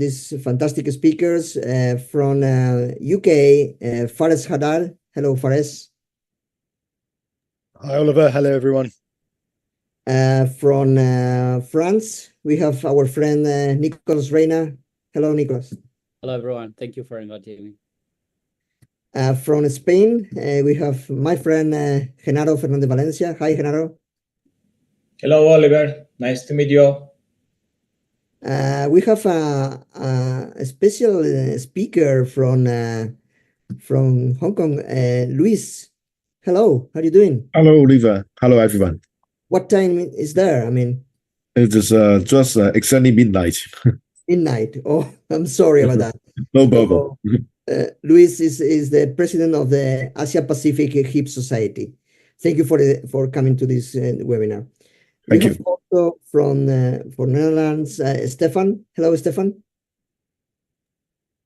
these fantastic speakers from UK, Fares Haddad. Hello, Fares. Hi, Oliver. Hello, everyone. From France, we have our friend Nicole Reine. Hello, Nicolas. Hello, everyone. Thank you for inviting me. From Spain, we have my friend Jenaro Fernandes Valencia. Hi, Jenaro. Hello, Oliver. Nice to meet you all. We have a special speaker from Hong Kong, Luis. Hello, how are you doing? Hello, Oliver. Hello, everyone. What time is there? I mean, it is just exactly midnight. Midnight. Oh, I'm sorry about that. No problem. Luis is the president of the Asia Pacific Hip Society. Thank you for coming to this webinar. Thank you. Have also from Netherlands, Stephan. Hello, Stephan.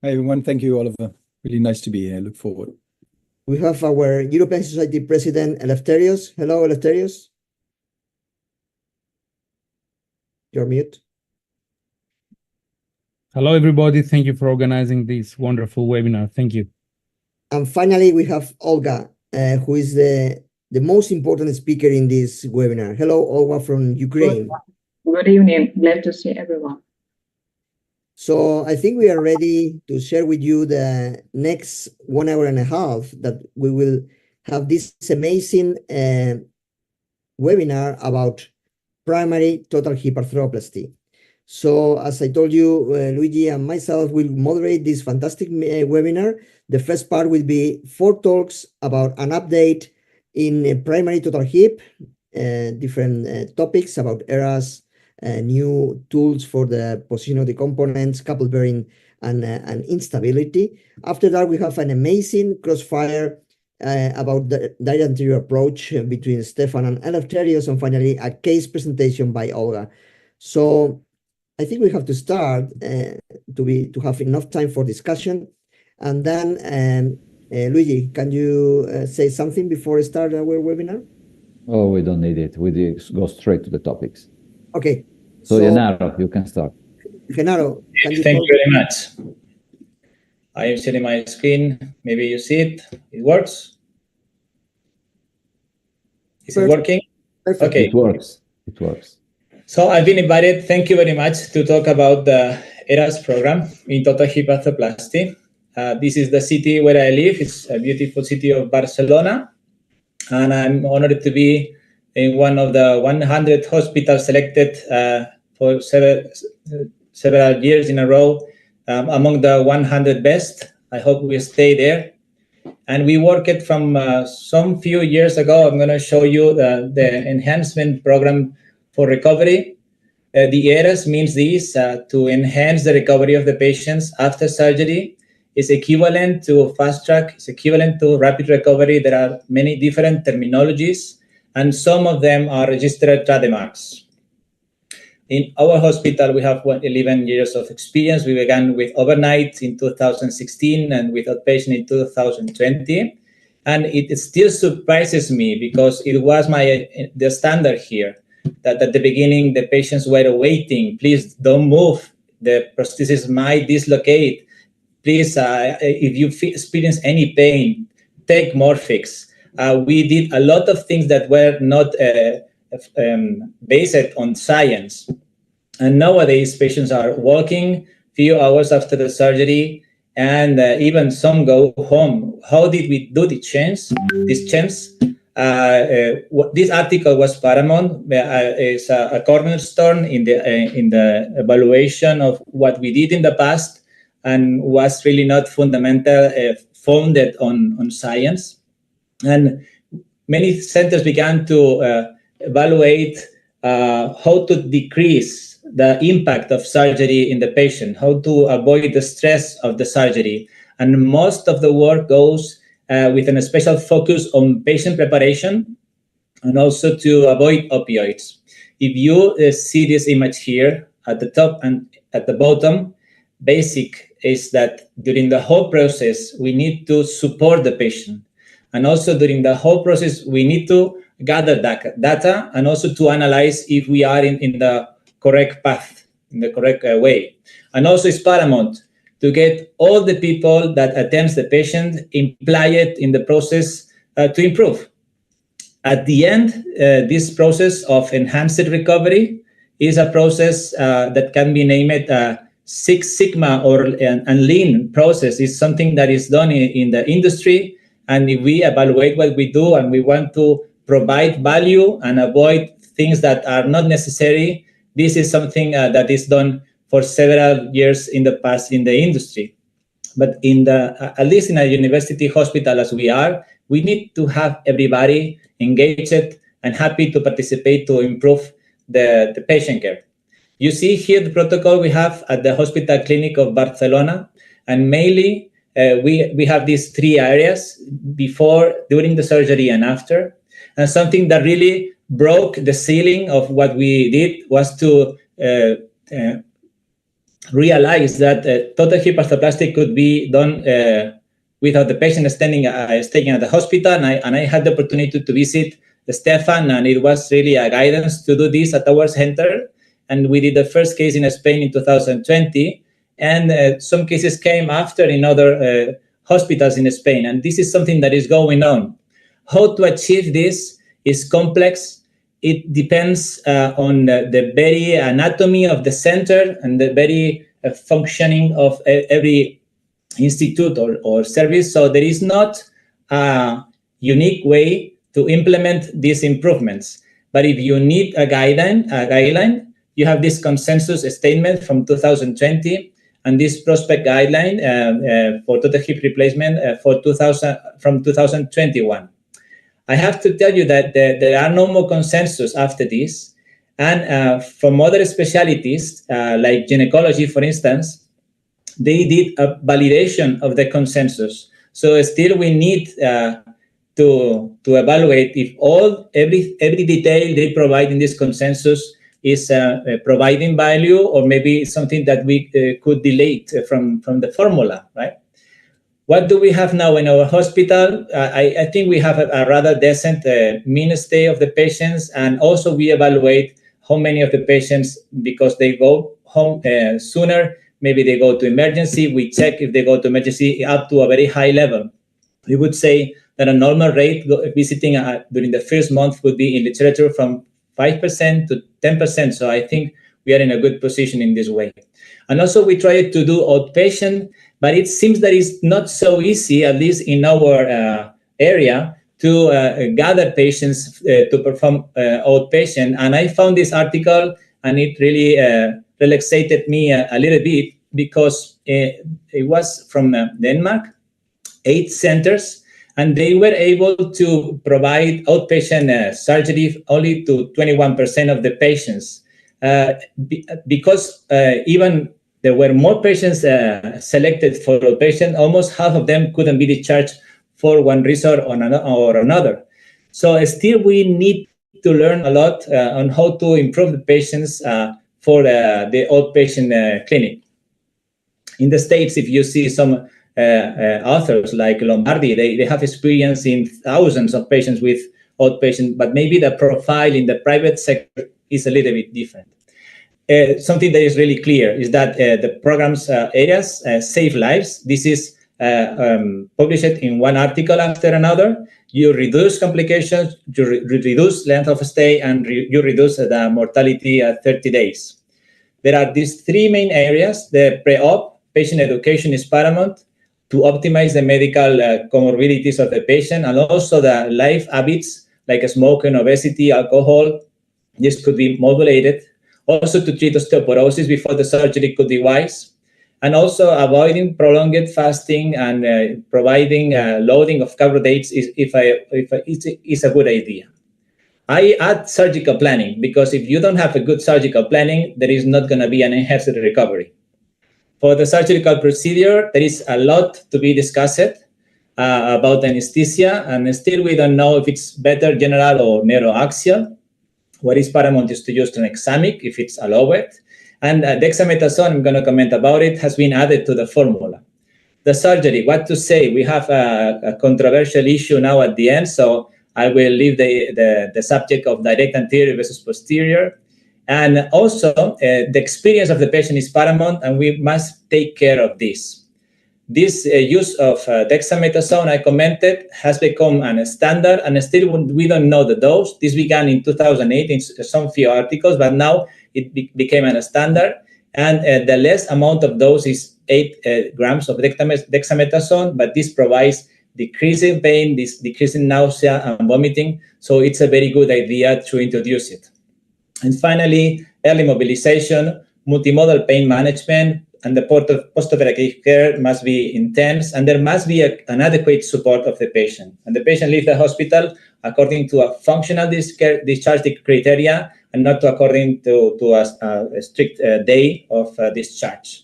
Hi, everyone. Thank you, Oliver. Really nice to be here. Look forward. We have our European Society President, Eleftherios. Hello, Eleftherios. You're mute. Hello, everybody. Thank you for organizing this wonderful webinar. Thank you. And finally, we have Olga, who is the most important speaker in this webinar. Hello, Olga from Ukraine. Good evening. Glad to see everyone. So I think we are ready to share with you the next 1 hour and a half that we will have this amazing webinar about primary total hip arthroplasty. So as I told you, Luigi and myself will moderate this fantastic webinar. The first part will be 4 talks about an update in primary total hip, different topics about eras, new tools for the position of the components, couple bearing, and instability. After that, we have an amazing crossfire about the direct anterior approach between Stephan and Eleftherios, and finally a case presentation by Olga. So I think we have to start to have enough time for discussion. And then, Luigi, can you say something before we start our webinar? Oh, we don't need it. We go straight to the topics. Okay. So Jenaro, you can start. Jenaro, can you Thank you very much. I am sharing my screen. Maybe you see it. It works. Is it working? Perfect. Okay. It works. It works. So I've been invited, thank you very much, to talk about the ERAS program in total hip arthroplasty. This is the city where I live. It's a beautiful city of Barcelona. And I'm honored to be in one of the 100 hospitals selected for several years in a row among the 100 best. I hope we stay there. And we worked from some few years ago. I'm going to show you the enhancement program for recovery. The ERAS means this, to enhance the recovery of the patients after surgery. Is equivalent to fast track, it's equivalent to rapid recovery. There are many different terminologies, and some of them are registered trademarks. In our hospital, we have 11 years of experience. We began with overnight in 2016 and with outpatient in 2020. And it still surprises me because it was the standard here, that at the beginning, the patients were waiting. Please don't move. The prosthesis might dislocate. Please, if you experience any pain, take Morphix. We did a lot of things that were not based on science. And nowadays, patients are walking few hours after the surgery, and even some go home. How did we do this change? This article was paramount. It's a cornerstone in the evaluation of what we did in the past, and was really not fundamental, founded on science. And many centers began to evaluate how to decrease the impact of surgery in the patient, how to avoid the stress of the surgery. And most of the work goes with a special focus on patient preparation and also to avoid opioids. If you see this image here at the top and at the bottom, basic is that during the whole process, we need to support the patient. And also during the whole process, we need to gather data and also to analyze if we are in the correct path. correct way. And also it's paramount to get all the people that attends the patient implied in the process to improve. At the end, this process of enhanced recovery is a process that can be named Six Sigma and lean process. Is something that is done in the industry. And if we evaluate what we do and we want to provide value and avoid things that are not necessary, this is something that is done for several years in the past in the industry. But at least in a university hospital as we are, we need to have everybody engaged and happy to participate to improve the patient care. You see here the protocol we have at the Hospital Clinic of Barcelona, and mainly we have these three areas: before, during the surgery, and after. And something that really broke the ceiling of what we did was to realize that total hip arthroplasty could be done without the patient staying at the hospital. And I had the opportunity to visit Stephan, and it was really a guidance to do this at our center. And we did the first case in Spain in 2020, and some cases came after in other hospitals in Spain. And this is something that is going on. How to achieve this is complex. It depends on the very anatomy of the center and the very functioning of every institute or service. So there is not a unique way to implement these improvements. But if you need a guideline, you have this consensus statement from 2020 and this prospect guideline for total hip replacement from 2021. I have to tell you that there are no more consensus after this. And from other specialties, like gynecology, for instance, they did a validation of the consensus. So still we need to evaluate if every detail they provide in this consensus is providing value, or maybe something that we could delete from the formula, right? What do we have now in our hospital? I think we have a rather decent mean stay of the patients, and also we evaluate how many of the patients, because they go home sooner, maybe they go to emergency. We check if they go to emergency up to a very high level. We would say that a normal rate visiting during the first month would be in literature from 5% to 10%. So I think we are in a good position in this way. And also we try to do outpatient, but it seems that it's not so easy, at least in our area, to gather patients to perform outpatient. And I found this article, and it really relaxated me a little bit, because it was from Denmark, 8 centers, and they were able to provide outpatient surgery only to 21% of the patients. Because even there were more patients selected for outpatient, almost half of them couldn't be discharged for one reason or another. So still we need to learn a lot on how to improve the patients for the outpatient clinic. In the States, if you see some authors like Lombardi, they have experience in thousands of patients with outpatient, but maybe the profile in the private sector is a little bit different. Something that is really clear is that the program's areas save lives. This is published in one article after another. You reduce complications, you reduce length of stay, and you reduce the mortality at 30 days. There are these 3 main areas. The pre-op, patient education is paramount to optimize the medical comorbidities of the patient, and also the life habits like smoking, obesity, alcohol. This could be modulated. Also to treat osteoporosis before the surgery could be wise. And also avoiding prolonged fasting and providing loading of carbohydrates is a good idea. I add surgical planning, because if you don't have a good surgical planning, there is not going to be an enhanced recovery. For the surgical procedure, there is a lot to be discussed about anesthesia, and still we don't know if it's better general or neuroaxial. What is paramount is to use tranexamic if it's allowed. And dexamethasone, I'm going to comment about it, has been added to the formula. The surgery, what to say? We have a controversial issue now at the end, so I will leave the subject of direct anterior versus posterior. And also, the experience of the patient is paramount, and we must take care of this. This use of dexamethasone, I commented, has become a standard, and still we don't know the dose. This began in 2008 in some few articles, but now it became a standard. And the less amount of dose is 8 grams of dexamethasone, but this provides decreasing pain, this decreasing nausea and vomiting. So it's a very good idea to introduce it. And finally, early mobilization, multimodal pain management, and the post-operative care must be intense, and there must be an adequate support of the patient. And the patient leaves the hospital according to a functional discharge criteria and not according to a strict day of discharge.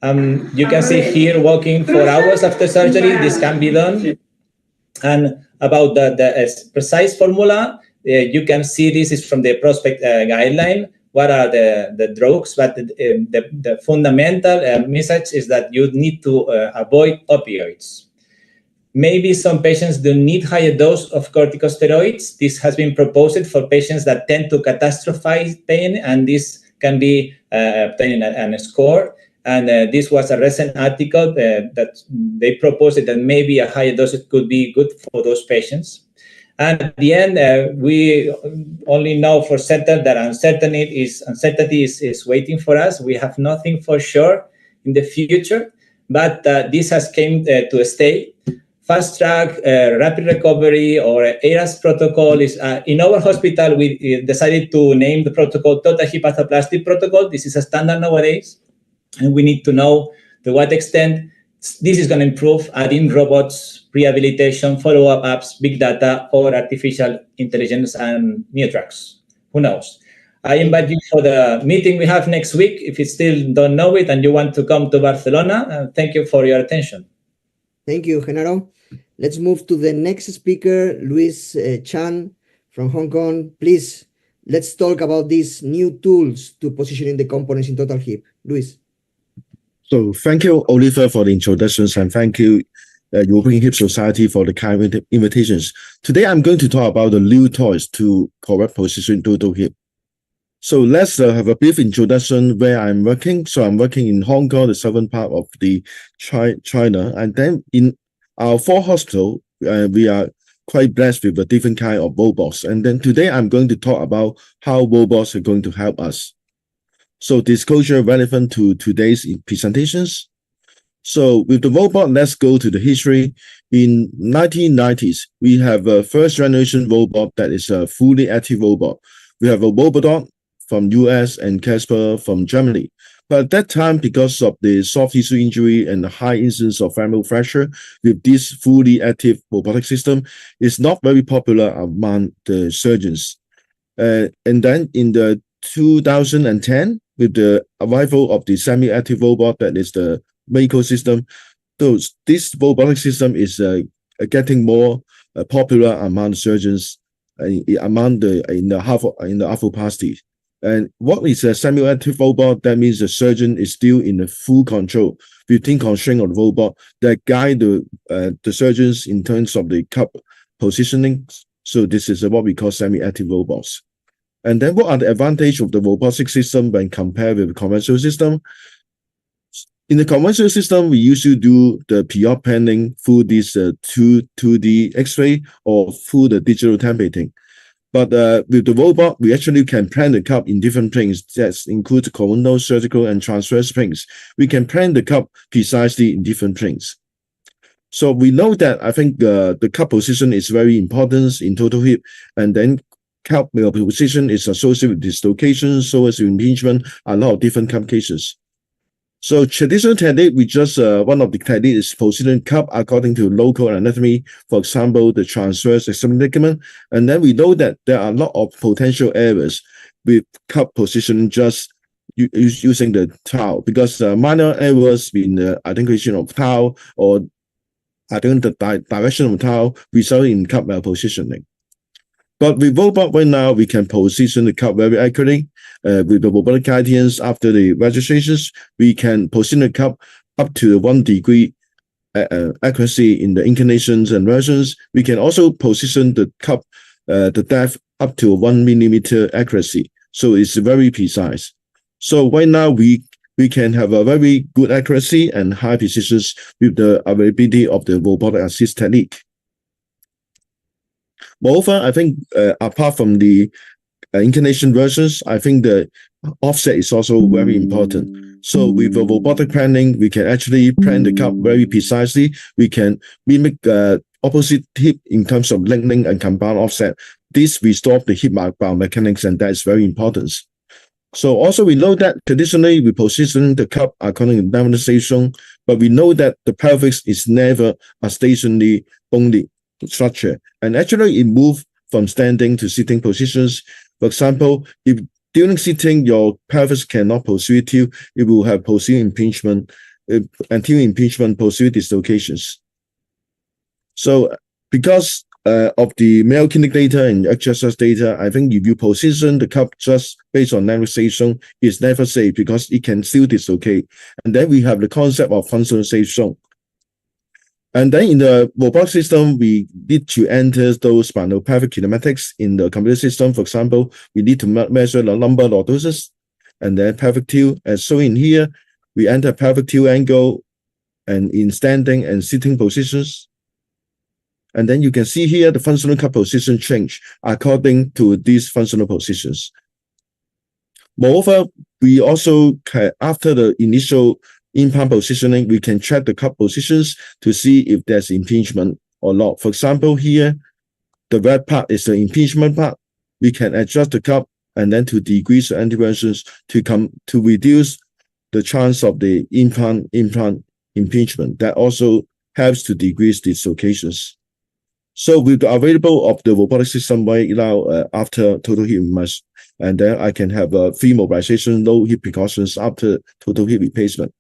You can see here walking 4 hours after surgery, this can be done. And about the precise formula, you can see this is from the prospect guideline. What are the drugs? But the fundamental message is that you need to avoid opioids. Maybe some patients do need higher dose of corticosteroids. This has been proposed for patients that tend to catastrophize pain, and this can be obtaining a score. And this was a recent article that they proposed that maybe a higher dose could be good for those patients. And at the end, we only know for certain that uncertainty is waiting for us. We have nothing for sure in the future, but this has come to stay. Fast track, rapid recovery, or ERAS protocol is in our hospital. We decided to name the protocol total hip arthroplasty protocol. This is a standard nowadays, and we need to know to what extent this is going to improve, adding robots, rehabilitation, follow-up apps, big data, or artificial intelligence and new drugs. Who knows? I invite you for the meeting we have next week. If you still don't know it and you want to come to Barcelona, thank you for your attention. Thank you, Jenaro. Let's move to the next speaker, Luis Chan from Hong Kong. Please, let's talk about these new tools to positioning the components in total hip. Luis. So thank you, Oliver, for the introductions, and thank you, European Hip Society, for the kind invitations. Today, I'm going to talk about the new toys to correct position total hip. So let's have a brief introduction where I'm working. So I'm working in Hong Kong, the southern part of the China, and then in our 4 hospitals, we are quite blessed with a different kind of robots. And then today, I'm going to talk about how robots are going to help us. So disclosure relevant to today's presentations. So with the robot, let's go to the history. In 1990s, we have a first generation robot that is a fully active robot. We have a Robodog from US and Casper from Germany. But at that time, because of the soft tissue injury and the high incidence of femoral fracture, with this fully active robotic system, is not very popular among the surgeons. And then in the 2010, with the arrival of the semi-active robot, that is the Mako system, this robotic system is getting more popular among the surgeons, in the arthroplasty. And what is a semi-active robot? That means the surgeon is still in the full control, within constraint of the robot, that guide the surgeons in terms of the cup positioning. So this is what we call semi-active robots. And then what are the advantages of the robotic system when compared with the conventional system? In the conventional system, we usually do the PR planning through this 2D X-ray or through the digital templating. But with the robot, we actually can plan the cup in different planes that include coronal, surgical, and transverse planes. We can plan the cup precisely in different planes. So we know that I think the cup position is very important in total hip, and then cup position is associated with dislocation, psoas impingement, a lot of different complications. So traditional technique, we just one of the techniques is positioning cup according to local anatomy. For example, the transverse external ligament, and then we know that there are a lot of potential errors with cup positioning just using the towel, because minor errors in the identification of towel or the direction of towel result in cup malpositioning. But with robot right now, we can position the cup very accurately. With the robotic guidance after the registrations, we can position the cup up to 1 degree accuracy in the inclinations and versions. We can also position the cup, the depth up to 1 millimeter accuracy. so it's very precise. So right now we can have a very good accuracy and high precisions with the availability of the robotic-assisted technique. Moreover, I think apart from the inclination versions, I think the offset is also very important. So with the robotic planning, we can actually plan the cup very precisely. We can mimic opposite hip in terms of lengthening and compound offset. This restores the hip biomechanics, and that is very important. So also we know that traditionally we position the cup according to dimensionalization, but we know that the pelvis is never a stationary only structure, and actually it moves from standing to sitting positions. For example, if during sitting your pelvis cannot posterior tilt, it will have posterior impingement, anterior impingement, posterior dislocations. So because of the male clinic data and exercise data, I think if you position the cup just based on relaxation, it's never safe because it can still dislocate. And then we have the concept of functional safe zone. And then in the robotic system, we need to enter those spinopelvic kinematics in the computer system. For example, we need to measure the lumbar lordosis and then pelvic tilt. As shown in here, we enter pelvic tilt angle and in standing and sitting positions. And then you can see here the functional cup position change according to these functional positions. Moreover, we also can, after the initial implant positioning, we can check the cup positions to see if there's impingement or not. For example, here, the red part is the impingement part. We can adjust the cup and then to decrease the interventions to reduce the chance of the implant impingement. That also helps to decrease dislocations. So with the available of the robotic system right now after total hip mesh, and then I can have a free mobilization, no hip precautions after total hip replacement.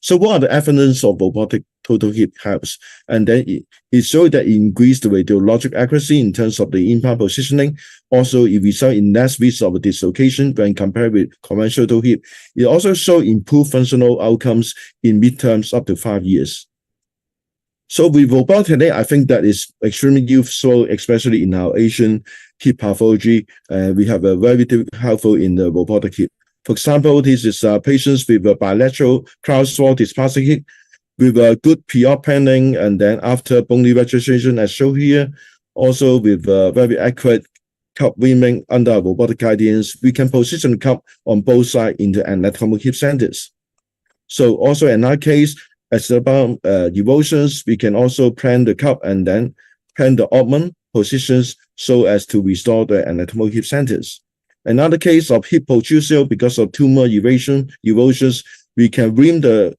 So what are the evidence of robotic total hip helps? And then it showed that it increased the radiologic accuracy in terms of the implant positioning. Also, it resulted in less risk of dislocation when compared with conventional total hip. It also showed improved functional outcomes in midterms up to 5 years. So with robotic today, I think that is extremely useful, especially in our Asian hip pathology. We have a very helpful in the robotic hip. For example, this is patients with a bilateral crosswalk dysplastic hip with a good PR planning, and then after bone registration as shown here, also with very accurate cup reaming under robotic guidance, we can position the cup on both sides in the anatomical hip centers. So also in our case, as about erosions, we can also plan the cup and then plan the open positions so as to restore the anatomical hip centers. Another case of hip protrusion because of tumor erosions, we can ream the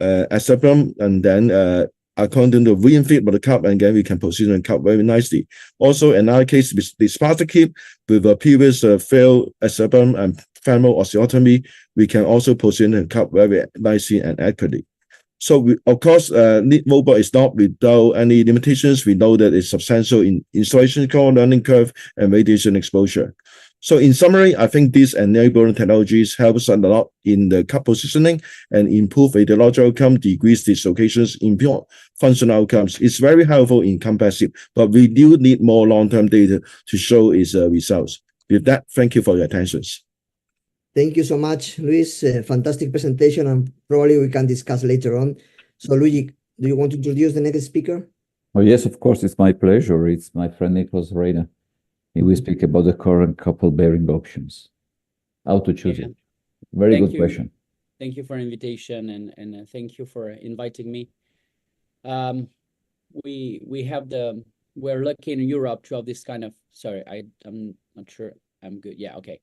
acetabulum and then according to the ream fit of the cup, and then we can position the cup very nicely. Also, another case with dysplastic hip with a previous failed acetabulum and femoral osteotomy, we can also position the cup very nicely and accurately. So, of course, robot is not without any limitations. We know that it's substantial in installation curve, learning curve, and radiation exposure. So in summary, I think these enabling technologies helps a lot in the cup positioning and improve radiological outcome, decrease dislocations, improve functional outcomes. It's very helpful in complex hip, but we do need more long-term data to show its results. With that, thank you for your attention. Thank you so much, Luis. Fantastic presentation, and probably we can discuss later on. So Luigi, do you want to introduce the next speaker? Oh, yes, of course, it's my pleasure. It's my friend Nicole Reine. He will speak about the current couple bearing options. How to choose it. Very good question. Thank you for invitation and thank you for inviting me. We're lucky in Europe to have this kind of, sorry, I'm not sure I'm good. Yeah, okay.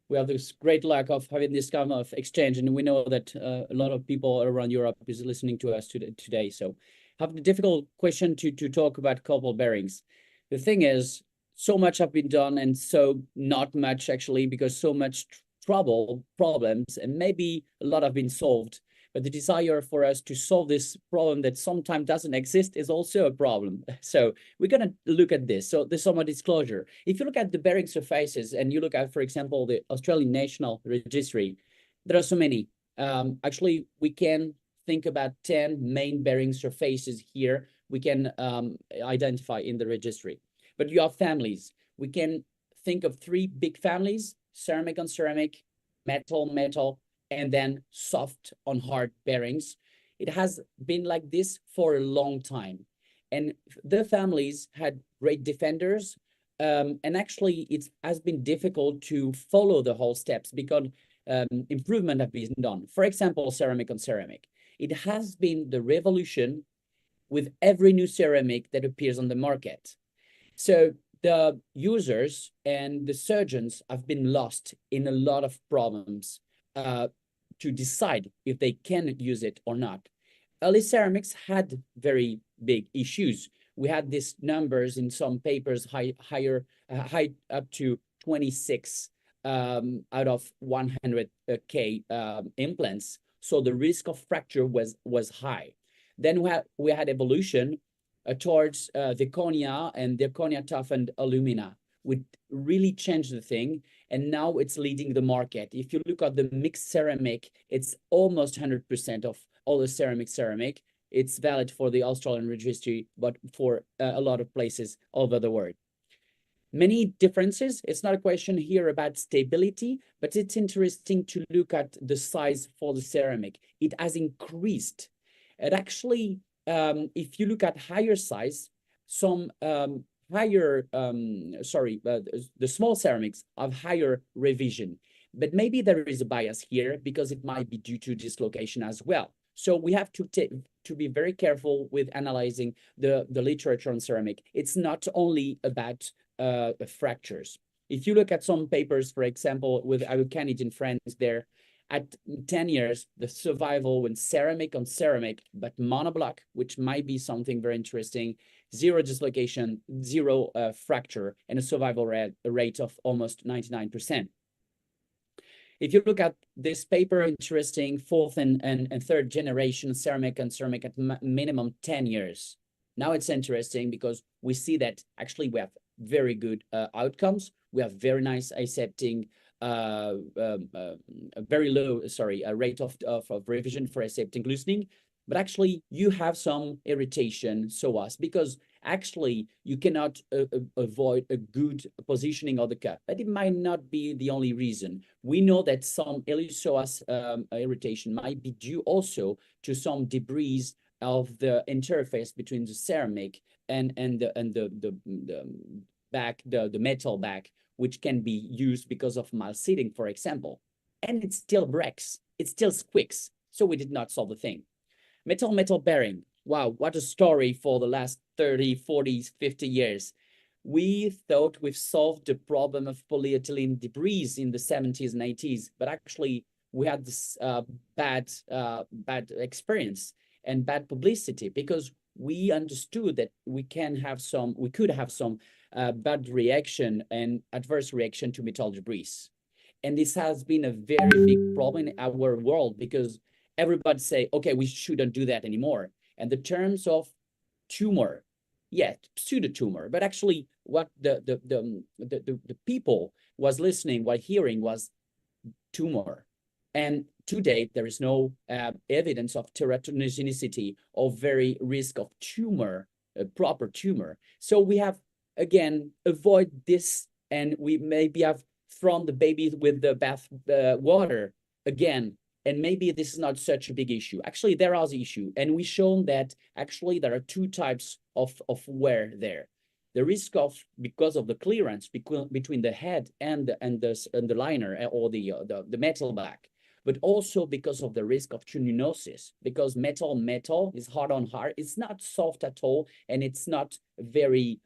We have this great luck of having this kind of exchange, and we know that a lot of people around Europe is listening to us today. So I have the difficult question to talk about couple bearings. The thing is, so much have been done and so not much actually, because so much problems, and maybe a lot have been solved. But the desire for us to solve this problem that sometimes doesn't exist is also a problem. So we're going to look at this. So there's some disclosure. If you look at the bearing surfaces and you look at, for example, the Australian National Registry, there are so many. Actually, we can think about 10 main bearing surfaces here we can identify in the registry. But you have families. We can think of three big families: ceramic on ceramic, metal, and then soft on hard bearings. It has been like this for a long time. And the families had great defenders. And actually, it has been difficult to follow the whole steps because improvement have been done. For example, ceramic on ceramic. It has been the revolution with every new ceramic that appears on the market. So the users and the surgeons have been lost in a lot of problems to decide if they can use it or not. Early ceramics had very big issues. We had these numbers in some papers high up to 26 out of 100K implants. So the risk of fracture was high. Then we had evolution towards zirconia and zirconia toughened alumina, which really changed the thing. And now it's leading the market. If you look at the mixed ceramic, it's almost 100% of all the ceramic. It's valid for the Australian registry, but for a lot of places all over the world. Many differences. It's not a question here about stability, but it's interesting to look at the size for the ceramic. It has increased. It actually, if you look at higher size, some the small ceramics have higher revision. But maybe there is a bias here because it might be due to dislocation as well. So we have to be very careful with analyzing the literature on ceramic. It's not only about fractures. If you look at some papers, for example, with Arucanid in France there, at 10 years, the survival when ceramic on ceramic, but monoblock, which might be something very interesting, 0 dislocation, 0 fracture, and a survival rate of almost 99%. If you look at this paper, interesting, 4th and 3rd generation ceramic on ceramic at minimum 10 years. Now it's interesting because we see that actually we have very good outcomes. We have very nice aseptic, very low, rate of revision for aseptic loosening. But actually you have some irritation psoas because actually you cannot avoid a good positioning of the cup, but it might not be the only reason. We know that some psoas irritation might be due also to some debris of the interface between the ceramic and the back, the metal back, which can be used because of malseating, for example. And it still breaks, it still squeaks. So we did not solve the thing. Metal bearing. Wow, what a story for the last 30, 40, 50 years. We thought we've solved the problem of polyethylene debris in the 70s and 80s, but actually we had this bad experience and bad publicity because we understood that we could have some bad reaction and adverse reaction to metal debris. And this has been a very big problem in our world because everybody say, okay, we shouldn't do that anymore. And the terms of tumor, yeah, pseudotumor, but actually what the people was listening, while hearing was tumor. And to date, there is no evidence of teratogenicity or very risk of tumor, proper tumor. So we have, again, avoid this, and we maybe have thrown the baby with the bath water again. And maybe this is not such a big issue. Actually, there is an issue. And we've shown that actually there are 2 types of wear there. The risk of, because of the clearance between the head and the liner or the metal back, but also because of the risk of tuninosis, because metal is hard on hard. It's not soft at all, and it's not very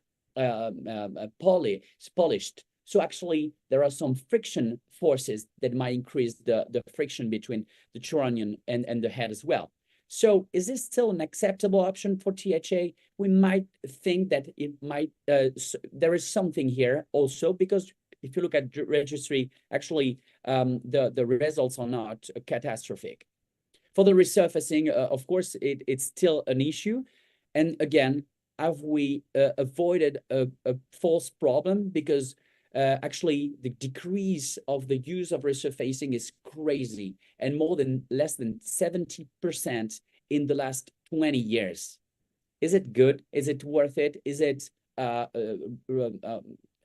polished. So actually, there are some friction forces that might increase the friction between the tronion and the head as well. So is this still an acceptable option for THA? We might think that it might, there is something here also, because if you look at the registry, actually, the results are not catastrophic. For the resurfacing, of course, it's still an issue. And again, have we avoided a false problem? Because actually, the decrease of the use of resurfacing is crazy, and less than 70% in the last 20 years. Is it good? Is it worth it? Is it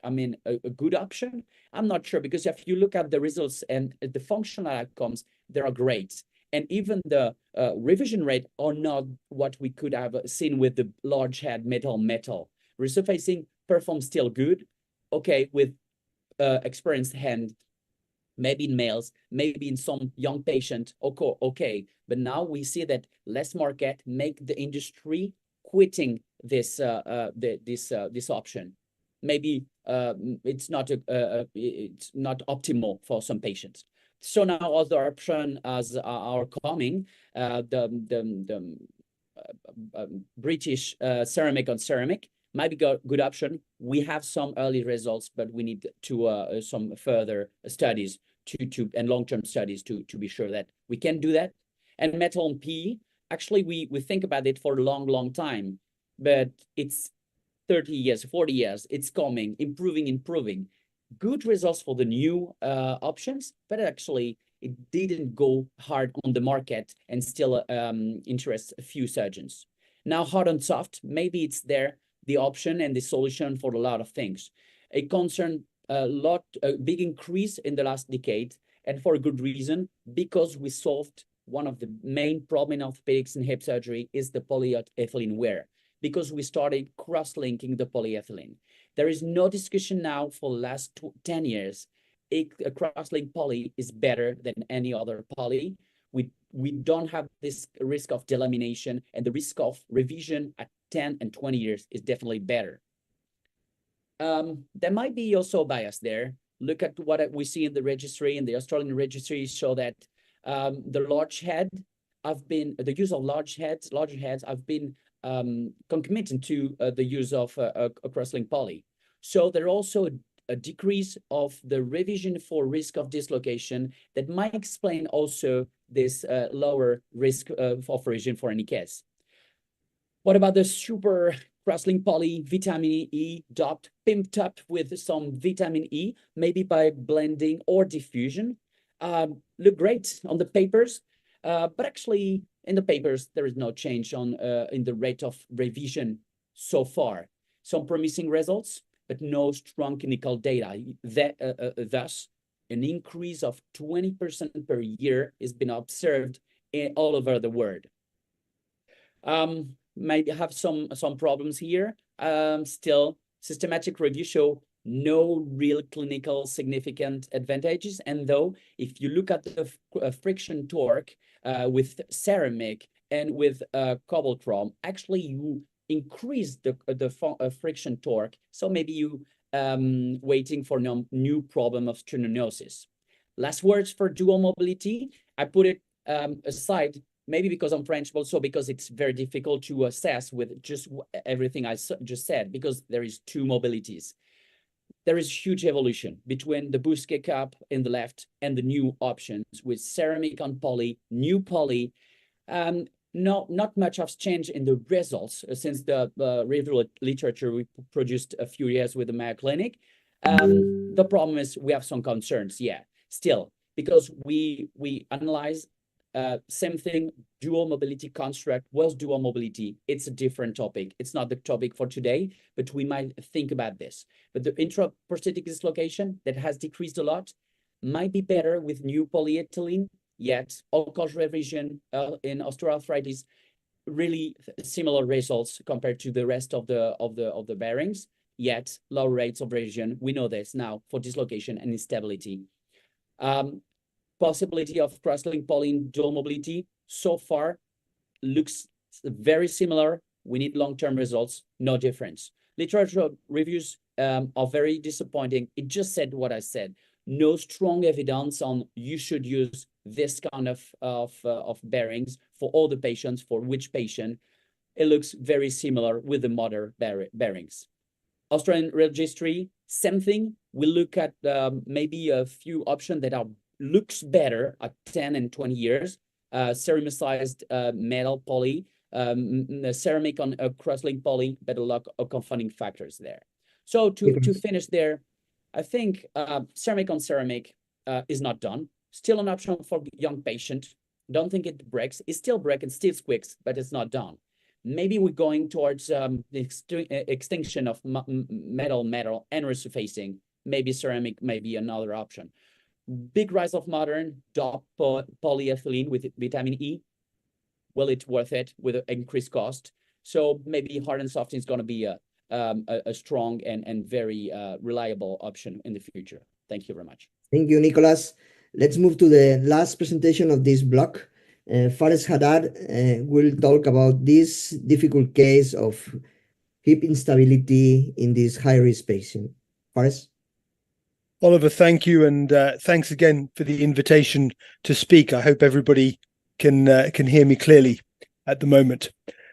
I mean, a good option? I'm not sure, because if you look at the results and the functional outcomes, they are great. And even the revision rate are not what we could have seen with the large head metal. Resurfacing performs still good, okay, with experienced hand, maybe in males, maybe in some young patient, okay. But now we see that less market make the industry quitting this this option. Maybe it's not optimal for some patients. So now other option as are coming, the British ceramic on ceramic might be a good option. We have some early results, but we need to some further studies and long-term studies to be sure that we can do that. And metal on PE, actually we think about it for a long time, but it's 30 years, 40 years, it's coming, improving. Good results for the new options, but actually it didn't go hard on the market and still interests a few surgeons. Now hard on soft, maybe it's there, the option and the solution for a lot of things. It concerned a big increase in the last decade, and for a good reason, because we solved one of the main problems in orthopedics and hip surgery is the polyethylene wear, because we started cross-linking the polyethylene. There is no discussion now for the last 10 years. A cross-link poly is better than any other poly. We don't have this risk of delamination, and the risk of revision at 10 and 20 years is definitely better. There might be also bias there. Look at what we see in the registry, and the Australian registry show that the use of larger heads have been concomitant to the use of a cross-link poly. So there also a decrease of the revision for risk of dislocation that might explain also this lower risk of revision for any case. What about the super cross-link poly, vitamin E doped, pimped up with some vitamin E, maybe by blending or diffusion? Look great on the papers, but actually in the papers, there is no change in the rate of revision so far. Some promising results, but no strong clinical data. Thus, an increase of 20% per year has been observed all over the world. Might have some problems here. Still, systematic review show no real clinical significant advantages. And though, if you look at the friction torque with ceramic and with cobalt chrome, actually you increase the friction torque. So maybe you waiting for no new problem of stenosis. Last words for dual mobility. I put it aside, maybe because I'm French, but also because it's very difficult to assess with just everything I just said, because there is two mobilities. There is huge evolution between the Busquet cup in the left and the new options with ceramic on poly, new poly. Not much has changed in the results since the review literature we produced a few years with the Mayo Clinic. The problem is we have some concerns, yeah, still, because we analyze same thing, dual mobility construct was dual mobility. It's a different topic. It's not the topic for today, but we might think about this. But the intraprosthetic dislocation that has decreased a lot might be better with new polyethylene, yet all-cause revision in osteoarthritis, really similar results compared to the rest of the bearings, yet low rates of revision. We know this now for dislocation and instability. Possibility of cross-link poly in dual mobility so far looks very similar. We need long-term results, no difference. Literature reviews are very disappointing. It just said what I said. No strong evidence on you should use this kind of bearings for all the patients, for which patient. It looks very similar with the modern bearings. Australian registry, same thing. We look at maybe a few options that are looks better at 10 and 20 years. Ceramicized metal poly, ceramic on a cross-link poly, but a lot of confounding factors there. So to finish there, I think ceramic on ceramic is not done. Still an option for young patient. Don't think it breaks. It still breaks and still squeaks, but it's not done. maybe we're going towards the extinction of metal and resurfacing. Maybe ceramic may be another option. Big rise of modern DOP polyethylene with vitamin E. Well, it's worth it with increased cost. So maybe hard and soft is going to be a strong and very reliable option in the future. Thank you very much. Thank you, Nicolas. Let's move to the last presentation of this block. Fares Haddad will talk about this difficult case of hip instability in this high-risk patient. Fares? Oliver, thank you, and thanks again for the invitation to speak. I hope everybody can hear me clearly at the moment.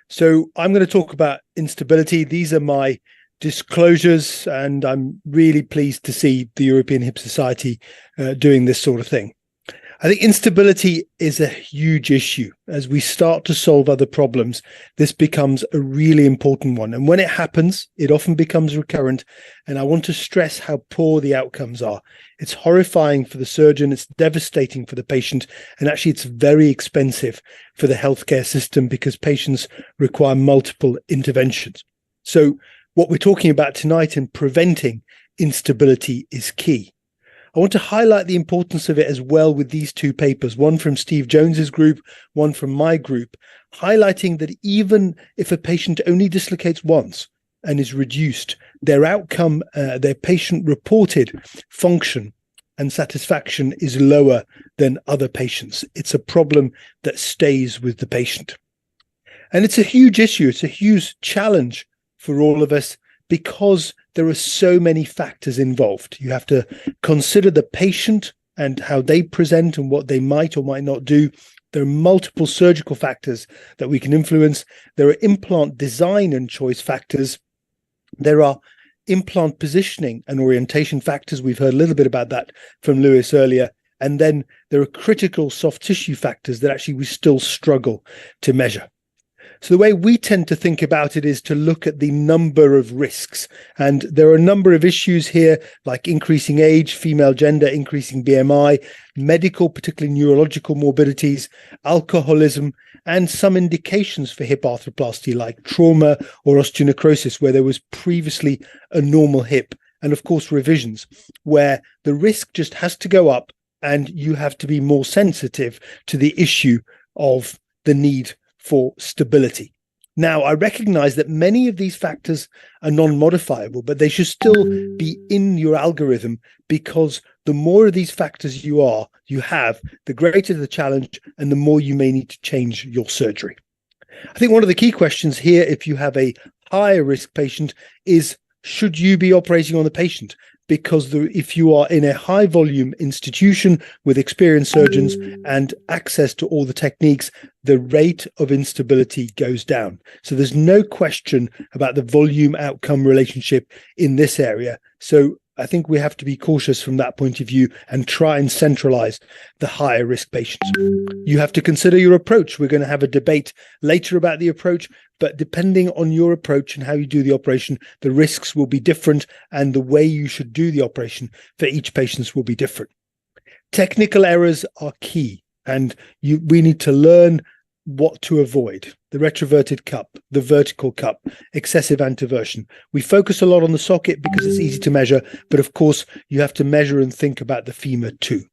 So I'm going to talk about instability. These are my disclosures, and I'm really pleased to see the European Hip Society doing this sort of thing. I think instability is a huge issue. As we start to solve other problems, this becomes a really important one. And when it happens, it often becomes recurrent. And I want to stress how poor the outcomes are. It's horrifying for the surgeon. It's devastating for the patient. And actually, it's very expensive for the healthcare system because patients require multiple interventions. So what we're talking about tonight in preventing instability is key. I want to highlight the importance of it as well with these two papers, one from Steve Jones's group, one from my group, highlighting that even if a patient only dislocates once and is reduced, their outcome, their patient-reported function and satisfaction is lower than other patients. It's a problem that stays with the patient. And it's a huge issue. It's a huge challenge for all of us, because there are so many factors involved. You have to consider the patient and how they present and what they might or might not do. There are multiple surgical factors that we can influence. There are implant design and choice factors. There are implant positioning and orientation factors. We've heard a little bit about that from Lewis earlier. And then there are critical soft tissue factors that actually we still struggle to measure. So the way we tend to think about it is to look at the number of risks. And there are a number of issues here, like increasing age, female gender, increasing BMI, medical, particularly neurological morbidities, alcoholism, and some indications for hip arthroplasty, like trauma or osteonecrosis, where there was previously a normal hip. And of course, revisions, where the risk just has to go up and you have to be more sensitive to the issue of the need for stability. Now, I recognize that many of these factors are non-modifiable, but they should still be in your algorithm, because the more of these factors you have, the greater the challenge and the more you may need to change your surgery. I think one of the key questions here, if you have a higher risk patient, is should you be operating on the patient? Because if you are in a high volume institution with experienced surgeons and access to all the techniques, the rate of instability goes down. So there's no question about the volume outcome relationship in this area. So I think we have to be cautious from that point of view and try and centralize the higher risk patients. You have to consider your approach. We're going to have a debate later about the approach, but depending on your approach and how you do the operation, the risks will be different, and the way you should do the operation for each patient will be different. Technical errors are key, and we need to learn what to avoid. The retroverted cup, the vertical cup, excessive anteversion. We focus a lot on the socket because it's easy to measure, but of course you have to measure and think about the femur too.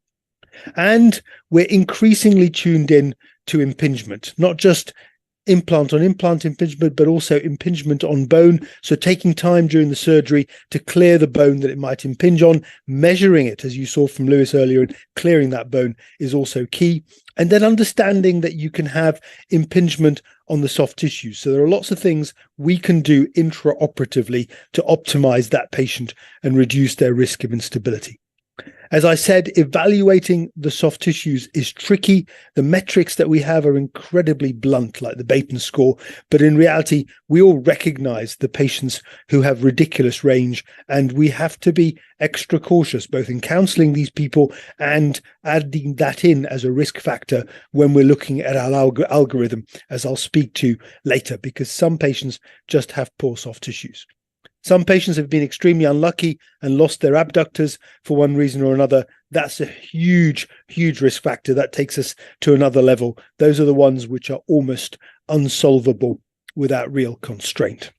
And we're increasingly tuned in to impingement, not just implant on implant impingement, but also impingement on bone. So taking time during the surgery to clear the bone that it might impinge on, measuring it, as you saw from Lewis earlier, and clearing that bone is also key. And then understanding that you can have impingement on the soft tissue. So there are lots of things we can do intraoperatively to optimize that patient and reduce their risk of instability. As I said, evaluating the soft tissues is tricky. The metrics that we have are incredibly blunt, like the Baton score. But in reality, we all recognize the patients who have ridiculous range, and we have to be extra cautious, both in counseling these people and adding that in as a risk factor when we're looking at our algorithm, as I'll speak to later, because some patients just have poor soft tissues. Some patients have been extremely unlucky and lost their abductors for one reason or another. That's a huge, huge risk factor. That takes us to another level. Those are the ones which are almost unsolvable without real constraint.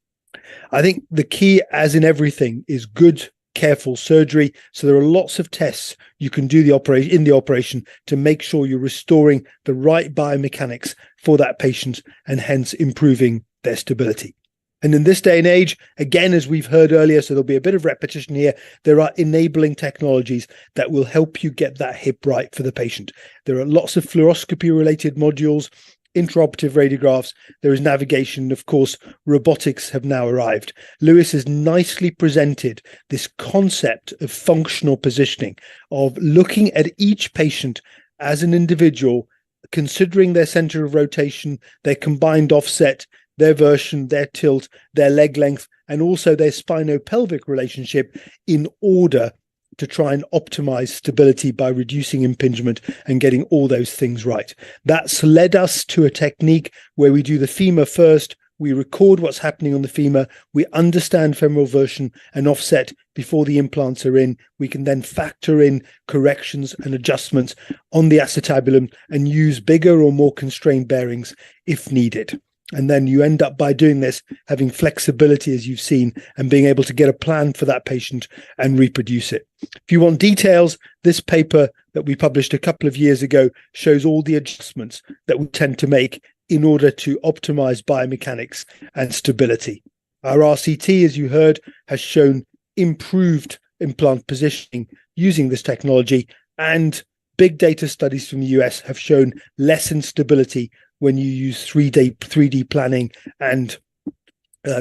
I think the key, as in everything, is good, careful surgery. So there are lots of tests you can do in the operation to make sure you're restoring the right biomechanics for that patient and hence improving their stability. And in this day and age, again, as we've heard earlier, so there'll be a bit of repetition here, there are enabling technologies that will help you get that hip right for the patient. There are lots of fluoroscopy-related modules, intraoperative radiographs, there is navigation, of course, robotics have now arrived. Lewis has nicely presented this concept of functional positioning, of looking at each patient as an individual, considering their center of rotation, their combined offset, their version, their tilt, their leg length, and also their spinopelvic relationship in order to try and optimize stability by reducing impingement and getting all those things right. That's led us to a technique where we do the femur first, we record what's happening on the femur, we understand femoral version and offset before the implants are in. We can then factor in corrections and adjustments on the acetabulum and use bigger or more constrained bearings if needed. And then you end up, by doing this, having flexibility, as you've seen, and being able to get a plan for that patient and reproduce it. If you want details, this paper that we published a couple of years ago shows all the adjustments that we tend to make in order to optimize biomechanics and stability. Our RCT, as you heard, has shown improved implant positioning using this technology, and big data studies from the US have shown less instability when you use 3D planning and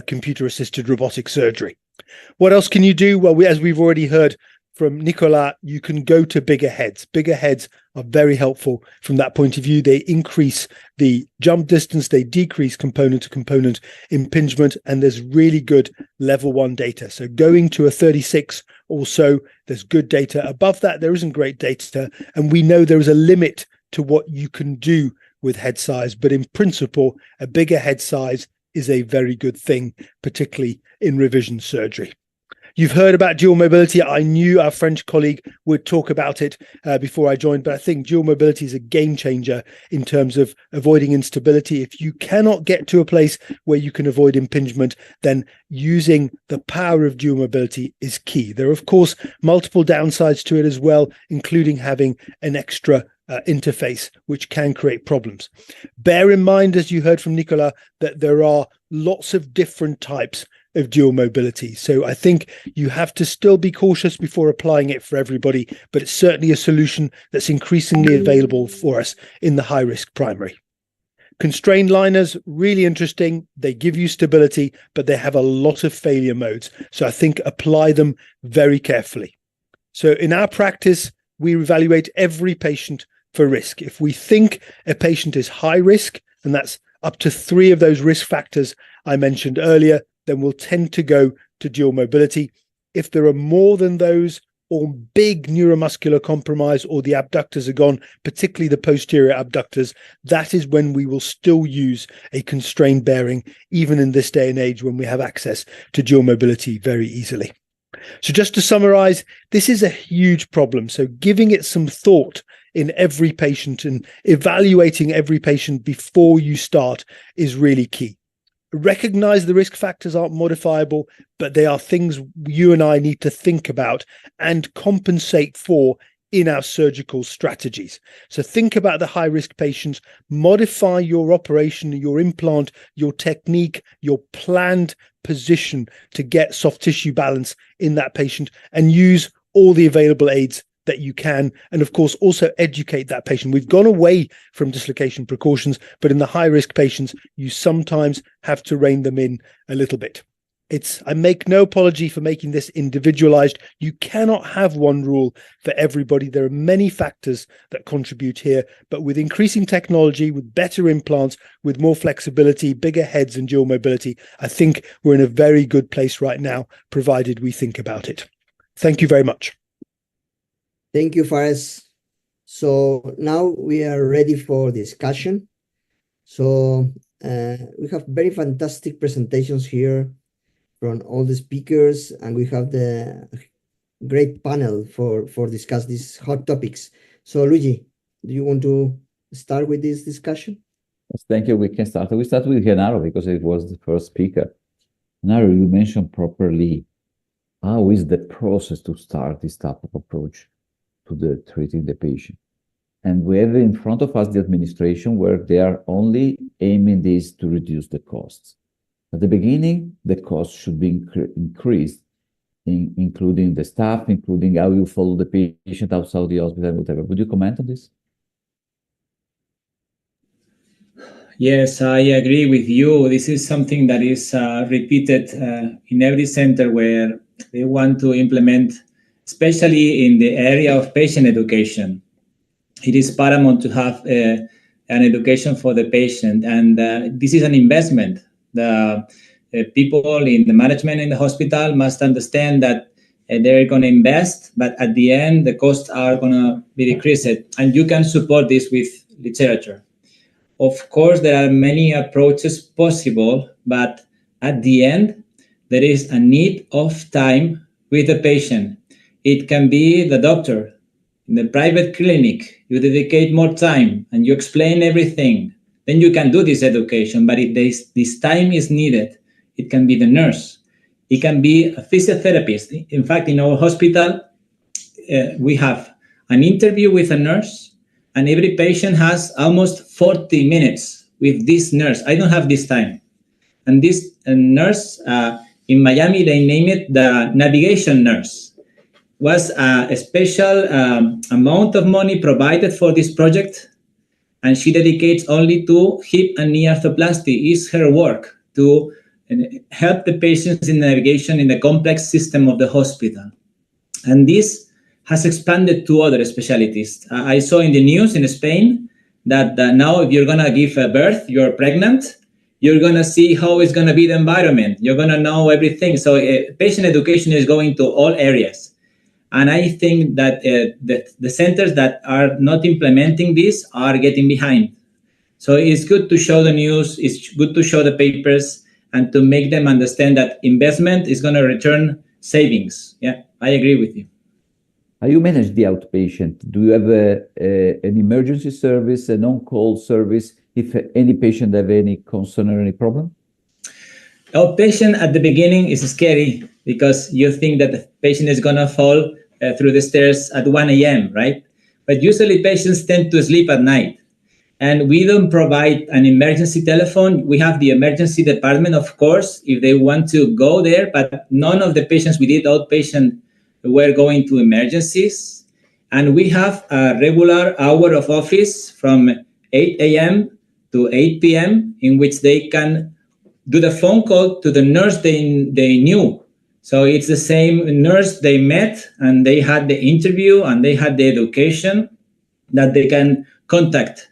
computer-assisted robotic surgery. What else can you do? Well, as we've already heard from Nicolas, you can go to bigger heads. Bigger heads are very helpful from that point of view. They increase the jump distance, they decrease component-to-component impingement, and there's really good level 1 data. So going to a 36 or so, there's good data. Above that, there isn't great data, and we know there is a limit to what you can do with head size, but in principle, a bigger head size is a very good thing, particularly in revision surgery. You've heard about dual mobility. I knew our French colleague would talk about it before I joined, but I think dual mobility is a game changer in terms of avoiding instability. If you cannot get to a place where you can avoid impingement, then using the power of dual mobility is key. There are, of course, multiple downsides to it as well, including having an extra interface, which can create problems. Bear in mind, as you heard from Nicolas, that there are lots of different types of dual mobility. So I think you have to still be cautious before applying it for everybody, but it's certainly a solution that's increasingly available for us in the high-risk primary. Constrained liners, really interesting. They give you stability, but they have a lot of failure modes. So I think apply them very carefully. So in our practice, we evaluate every patient for risk. If we think a patient is high risk, and that's up to 3 of those risk factors I mentioned earlier, then we'll tend to go to dual mobility. If there are more than those, or big neuromuscular compromise, or the abductors are gone, particularly the posterior abductors, that is when we will still use a constrained bearing, even in this day and age when we have access to dual mobility very easily. So just to summarize, this is a huge problem. So giving it some thought in every patient and evaluating every patient before you start is really key. Recognize the risk factors aren't modifiable, but they are things you and I need to think about and compensate for in our surgical strategies. So think about the high-risk patients, modify your operation, your implant, your technique, your planned position to get soft tissue balance in that patient, and use all the available aids that you can, and of course also educate that patient. We've gone away from dislocation precautions, but in the high-risk patients, you sometimes have to rein them in a little bit. I make no apology for making this individualized. You cannot have one rule for everybody. There are many factors that contribute here, but with increasing technology, with better implants, with more flexibility, bigger heads and dual mobility, I think we're in a very good place right now, provided we think about it. Thank you very much. Thank you, Fares. So now we are ready for discussion. So we have very fantastic presentations here from all the speakers, and we have the great panel for discuss these hot topics. So Luigi, do you want to start with this discussion? Yes, thank you. We can start. We start with Jenaro because it was the first speaker. Jenaro, you mentioned properly how is the process to start this type of approach to the treating the patient. And we have in front of us the administration where they are only aiming this to reduce the costs. At the beginning, the cost should be increased, including the staff, including how you follow the patient outside the hospital, whatever. Would you comment on this? Yes, I agree with you. This is something that is repeated in every center where they want to implement, especially in the area of patient education. It is paramount to have an education for the patient, and this is an investment. The people in the management in the hospital must understand that they're going to invest, but at the end, the costs are going to be decreased, and you can support this with literature. Of course, there are many approaches possible, but at the end, there is a need of time with the patient. It can be the doctor. In the private clinic, you dedicate more time and you explain everything. Then you can do this education, but this time is needed. It can be the nurse. It can be a physiotherapist. In fact, in our hospital, we have an interview with a nurse, and every patient has almost 40 minutes with this nurse. I don't have this time. And this nurse, in Miami, they name it the navigation nurse. Was a special amount of money provided for this project, and she dedicates only to hip and knee arthroplasty. Is her work to help the patients in navigation in the complex system of the hospital. And this has expanded to other specialties. I saw in the news in Spain that now if you're going to give birth, you're pregnant, you're going to see how it's going to be the environment. You're going to know everything. So patient education is going to all areas. And I think that the centers that are not implementing this are getting behind. So it's good to show the news, it's good to show the papers, and to make them understand that investment is going to return savings. Yeah, I agree with you. How you manage the outpatient? Do you have an emergency service, an on-call service, if any patient have any concern or any problem? Outpatient at the beginning is scary because you think that the patient is going to fall through the stairs at 1 a.m., right? But usually patients tend to sleep at night. And we don't provide an emergency telephone. We have the emergency department, of course, if they want to go there, but none of the patients we did outpatient were going to emergencies. And we have a regular hour of office from 8 a.m. to 8 p.m. in which they can do the phone call to the nurse they knew. So it's the same nurse they met and they had the interview and they had the education that they can contact.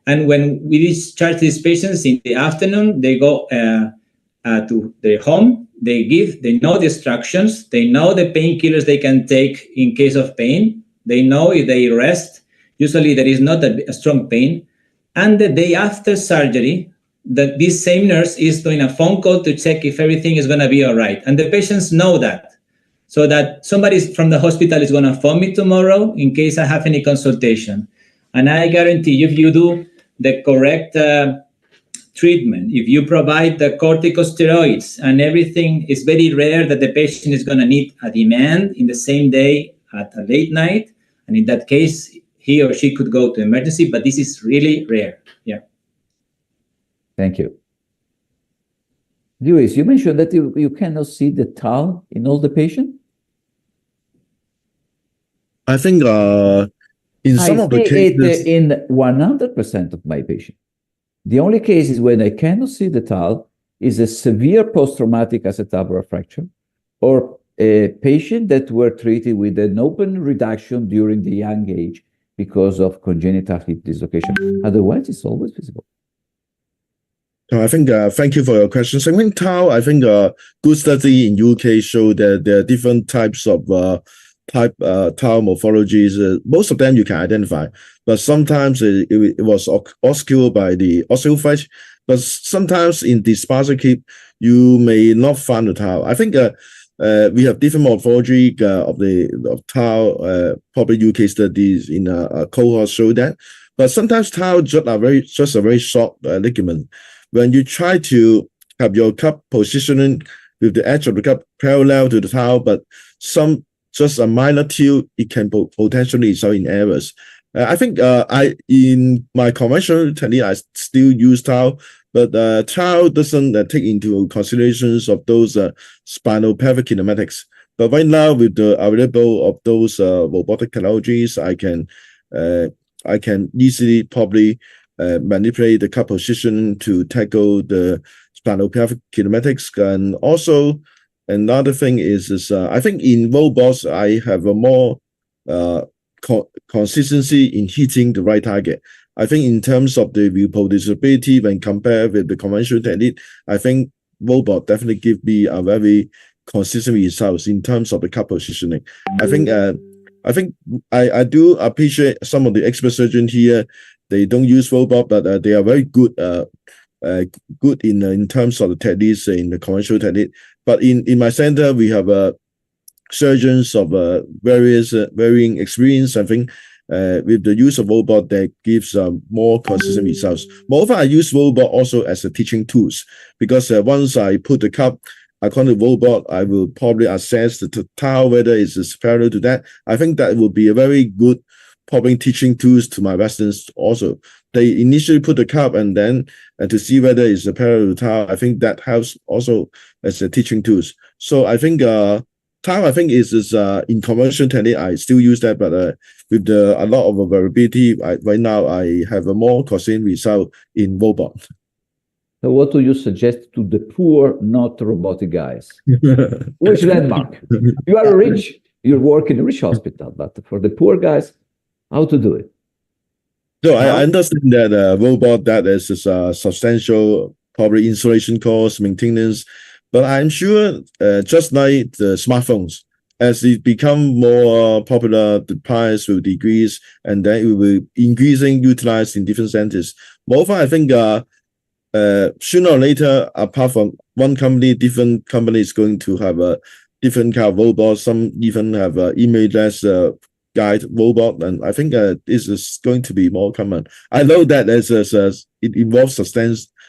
And when we discharge these patients in the afternoon, they go to their home. They know the instructions. They know the painkillers they can take in case of pain. They know if they rest. Usually there is not a strong pain. And the day after surgery, this same nurse is doing a phone call to check if everything is going to be all right. And the patients know that. So that somebody from the hospital is going to phone me tomorrow in case I have any consultation. And I guarantee you, if you do the correct treatment, if you provide the corticosteroids and everything, it's very rare that the patient is going to need a demand in the same day at a late night. And in that case, he or she could go to emergency, but this is really rare. Yeah. Thank you. Luis, you mentioned that you cannot see the tau in all the patients? I think in some of the cases, in 100% of my patients. The only case is when I cannot see the tau is a severe post-traumatic acetabular fracture or a patient that were treated with an open reduction during the young age because of congenital hip dislocation. Otherwise, it's always visible. I think, thank you for your question. So I think tau, I think good study in UK showed that there are different types of tau morphologies. Most of them you can identify, but sometimes it was obscured by the osteophyte. But sometimes in the sparse hip, you may not find the tau. I think we have different morphology of tau. Probably UK studies in a cohort show that. But sometimes tau just a very short ligament. When you try to have your cup positioning with the edge of the cup parallel to the tau, but just a minor tilt, it can potentially result in errors. I think in my conventional technique, I still use tau, but tau doesn't take into considerations of those spinal pelvic kinematics. But right now, with the available of those robotic technologies, I can easily probably manipulate the cup position to tackle the spinal pelvic kinematics. And also another thing is I think in robots, I have a more consistency in hitting the right target. I think in terms of the reproducibility when compared with the conventional technique, I think robot definitely give me a very consistent results in terms of the cup positioning. I think I do appreciate some of the expert surgeons here. They don't use robot, but they are very good in terms of the techniques in the conventional technique. But in my center, we have surgeons of varying experience. I think with the use of robot, that gives more consistent results. Moreover, I use robot also as a teaching tools, because once I put the cup according to robot, I will probably assess the tau, whether it's parallel to that. I think that will be a very good probably teaching tools to my residents also. They initially put the cup and then to see whether it's a parallel to tau. I think that helps also as a teaching tools. So I think tau, I think is in conventional technique, I still use that, but with a lot of variability, right now I have a more consistent result in robot. So what do you suggest to the poor, not robotic guys? Which landmark? You are rich, you work in a rich hospital, but for the poor guys, how to do it? So I understand that robot, that is a substantial probably installation cost, maintenance, but I'm sure just like the smartphones, as it become more popular, the price will decrease, and then it will increasing utilized in different centers. Moreover, I think sooner or later, apart from one company, different companies going to have a different kind of robot. Some even have image-less guide robot, and I think this is going to be more common. I know that it involves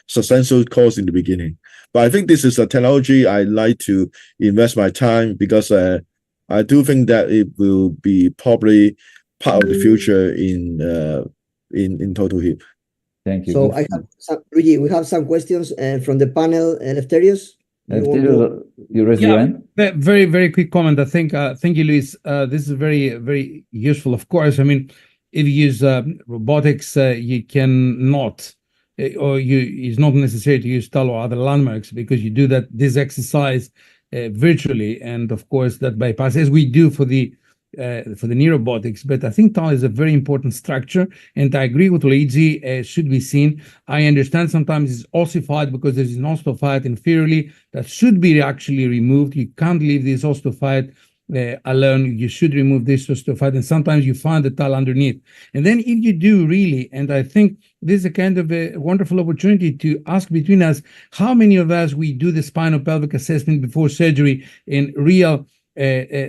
substantial cost in the beginning, but I think this is a technology I like to invest my time, because I do think that it will be probably part of the future in total hip. Thank you. So I have some, Luigi, we have some questions from the panel. Eleftherios, you raise your hand? Very, very quick comment. I think, thank you, Luis. This is very, very useful. Of course, I mean, if you use robotics, you cannot, it's not necessary to use tau or other landmarks, because you do this exercise virtually, and of course that bypasses we do for the knee robotics. But I think tau is a very important structure, and I agree with Luigi, should be seen. I understand sometimes it's ossified because there is an osteophyte inferiorly that should be actually removed. You can't leave this osteophyte alone. You should remove this osteophyte, and sometimes you find the tau underneath. And then if you do really, and I think this is a kind of a wonderful opportunity to ask between us, how many of us we do the spinal pelvic assessment before surgery in real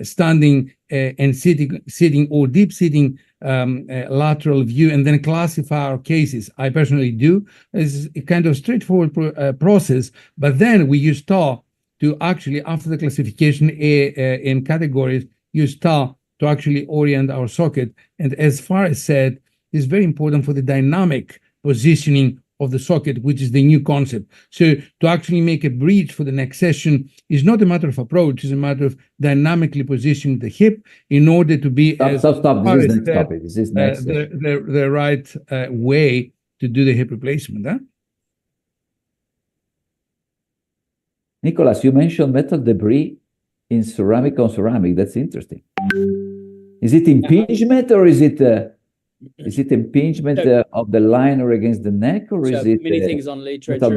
standing and sitting or deep sitting lateral view, and then classify our cases. I personally do. It's a kind of straightforward process, but then we use tau to actually, after the classification in categories, use tau to actually orient our socket. And as far as said, it's very important for the dynamic positioning of the socket, which is the new concept. So to actually make a bridge for the next session is not a matter of approach, it's a matter of dynamically positioning the hip in order to be Stop. This is next topic. This is next the right way to do the hip replacement. Huh? Nicholas, you mentioned metal debris in ceramic on ceramic. That's interesting. Is it impingement, or is it impingement of the liner against the neck, or is it many things on literature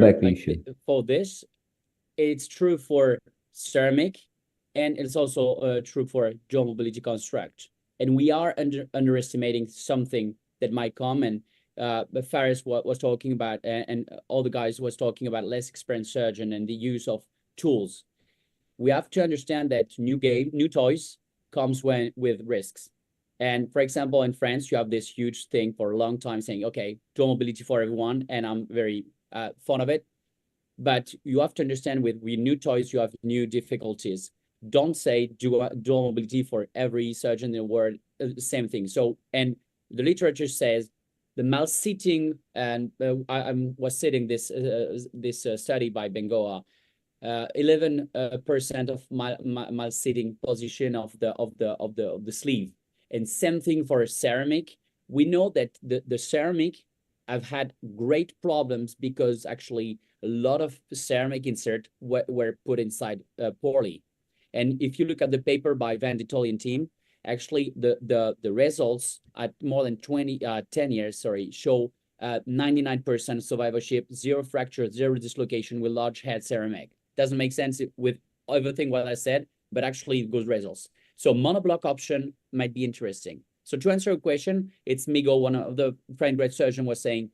for this? It's true for ceramic, and it's also true for joint mobility construct. And we are underestimating something that might come. And Faris was talking about, and all the guys was talking about less experienced surgeon and the use of tools. We have to understand that new toys comes with risks. And for example, in France, you have this huge thing for a long time saying, okay, dual mobility for everyone. And I'm very fond of it. But you have to understand with new toys, you have new difficulties. Don't say dual mobility for every surgeon in the world, same thing. So, and the literature says the mal-sitting, and I was citing this study by Bengoa, 11% of mal-sitting position of the sleeve. And same thing for a ceramic. We know that the ceramic have had great problems because actually a lot of ceramic insert were put inside poorly. And if you look at the paper by Van Ditolian team, actually the results at more than 10 years, show 99% survivorship, 0 fracture, 0 dislocation with large head ceramic. Doesn't make sense with everything what I said, but actually good results. So monoblock option might be interesting. So to answer your question, it's Miguel, one of the French great surgeon, was saying,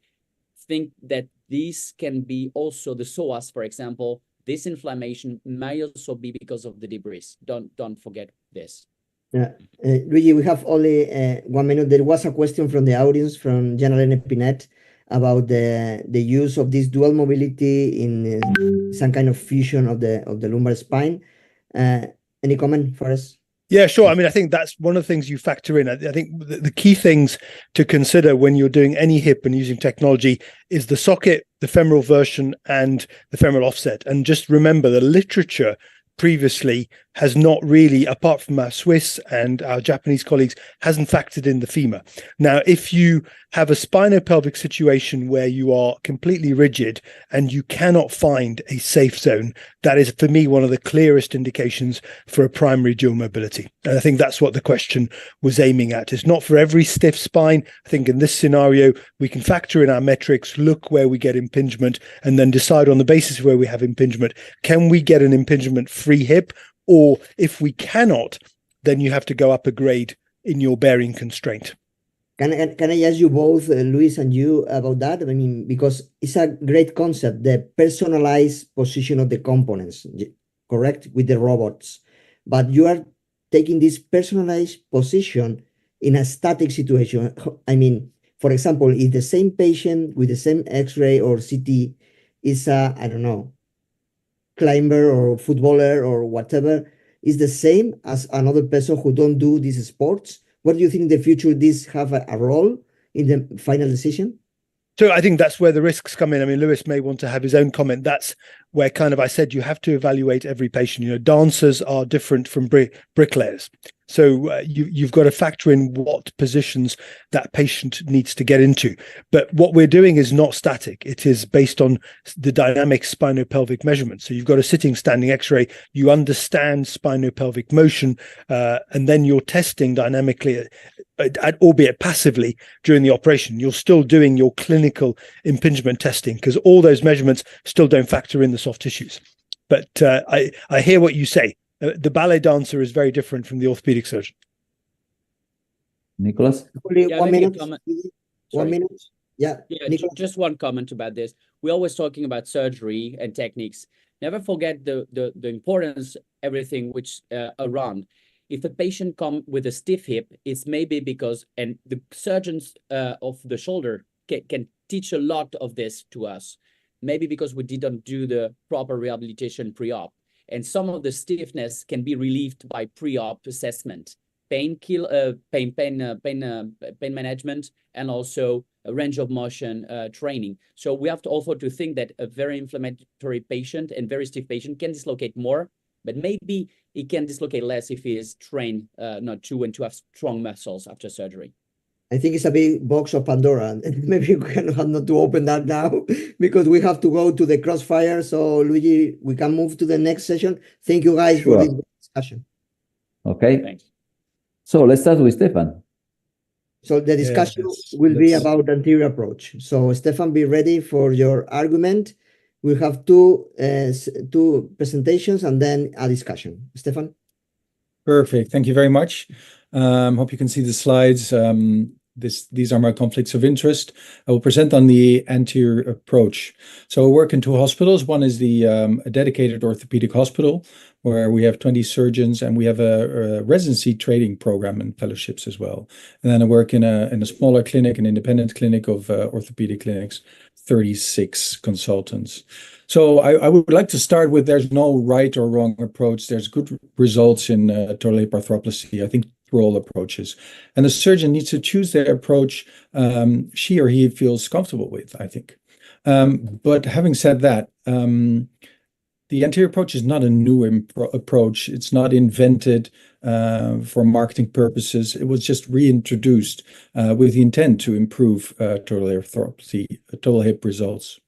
think that these can be also the psoas, for example. This inflammation may also be because of the debris. Don't forget this. Yeah, Luigi, we have only 1 minute. There was a question from the audience from Jenaro Pinet about the use of this dual mobility in some kind of fusion of the lumbar spine. Any comment for us? Yeah, sure. I mean, I think that's one of the things you factor in. I think the key things to consider when you're doing any hip and using technology is the socket, the femoral version, and the femoral offset. And just remember, the literature previously has not really, apart from our Swiss and our Japanese colleagues, hasn't factored in the femur. Now, if you have a spinopelvic situation where you are completely rigid and you cannot find a safe zone, that is, for me, one of the clearest indications for a primary dual mobility. And I think that's what the question was aiming at. It's not for every stiff spine. I think in this scenario, we can factor in our metrics, look where we get impingement, and then decide on the basis of where we have impingement, can we get an impingement-free hip? Or if we cannot, then you have to go up a grade in your bearing constraint. Can I ask you both, Luis and you, about that? I mean, because it's a great concept, the personalized position of the components, correct, with the robots. But you are taking this personalized position in a static situation. I mean, for example, if the same patient with the same X-ray or CT is a, I don't know, climber or footballer or whatever, is the same as another person who don't do these sports? What do you think in the future this have a role in the final decision? So I think that's where the risks come in. I mean, Lewis may want to have his own comment. That's where kind of I said you have to evaluate every patient. You know, dancers are different from bricklayers. So you've got to factor in what positions that patient needs to get into. But what we're doing is not static. It is based on the dynamic spinopelvic measurement. So you've got a sitting, standing X-ray. You understand spinopelvic motion, and then you're testing dynamically, albeit passively, during the operation. You're still doing your clinical impingement testing because all those measurements still don't factor in the soft tissues. But I hear what you say. The ballet dancer is very different from the orthopedic surgeon. Nicholas? Yeah, 1 minute. 1 minute. Yeah. Just one comment about this. We're always talking about surgery and techniques. Never forget the importance, everything which around. If a patient come with a stiff hip, it's maybe because, and the surgeons of the shoulder can teach a lot of this to us. Maybe because we didn't do the proper rehabilitation pre-op. And some of the stiffness can be relieved by pre-op assessment, pain management, and also a range of motion training. So we have to also to think that a very inflammatory patient and very stiff patient can dislocate more, but maybe he can dislocate less if he is trained not to and to have strong muscles after surgery. I think it's a big box of Pandora. Maybe we can have not to open that now because we have to go to the Crossfire. So Luigi, we can move to the next session. Thank you guys for this discussion. Okay. Thanks. So let's start with Stephan. So the discussion will be about anterior approach. So Stephan, be ready for your argument. We have two presentations and then a discussion. Stephan? Perfect. Thank you very much. Hope you can see the slides. these are my conflicts of interest. I will present on the anterior approach. So I work in 2 hospitals. One is a dedicated orthopedic hospital where we have 20 surgeons, and we have a residency training program and fellowships as well. And then I work in a smaller clinic, an independent clinic of orthopedic clinics, 36 consultants. So I would like to start with, there's no right or wrong approach. There's good results in total hip arthroplasty, I think, through all approaches. And the surgeon needs to choose their approach she or he feels comfortable with, I think. But having said that, the anterior approach is not a new approach. It's not invented for marketing purposes. It was just reintroduced with the intent to improve total arthroplasty, total hip results.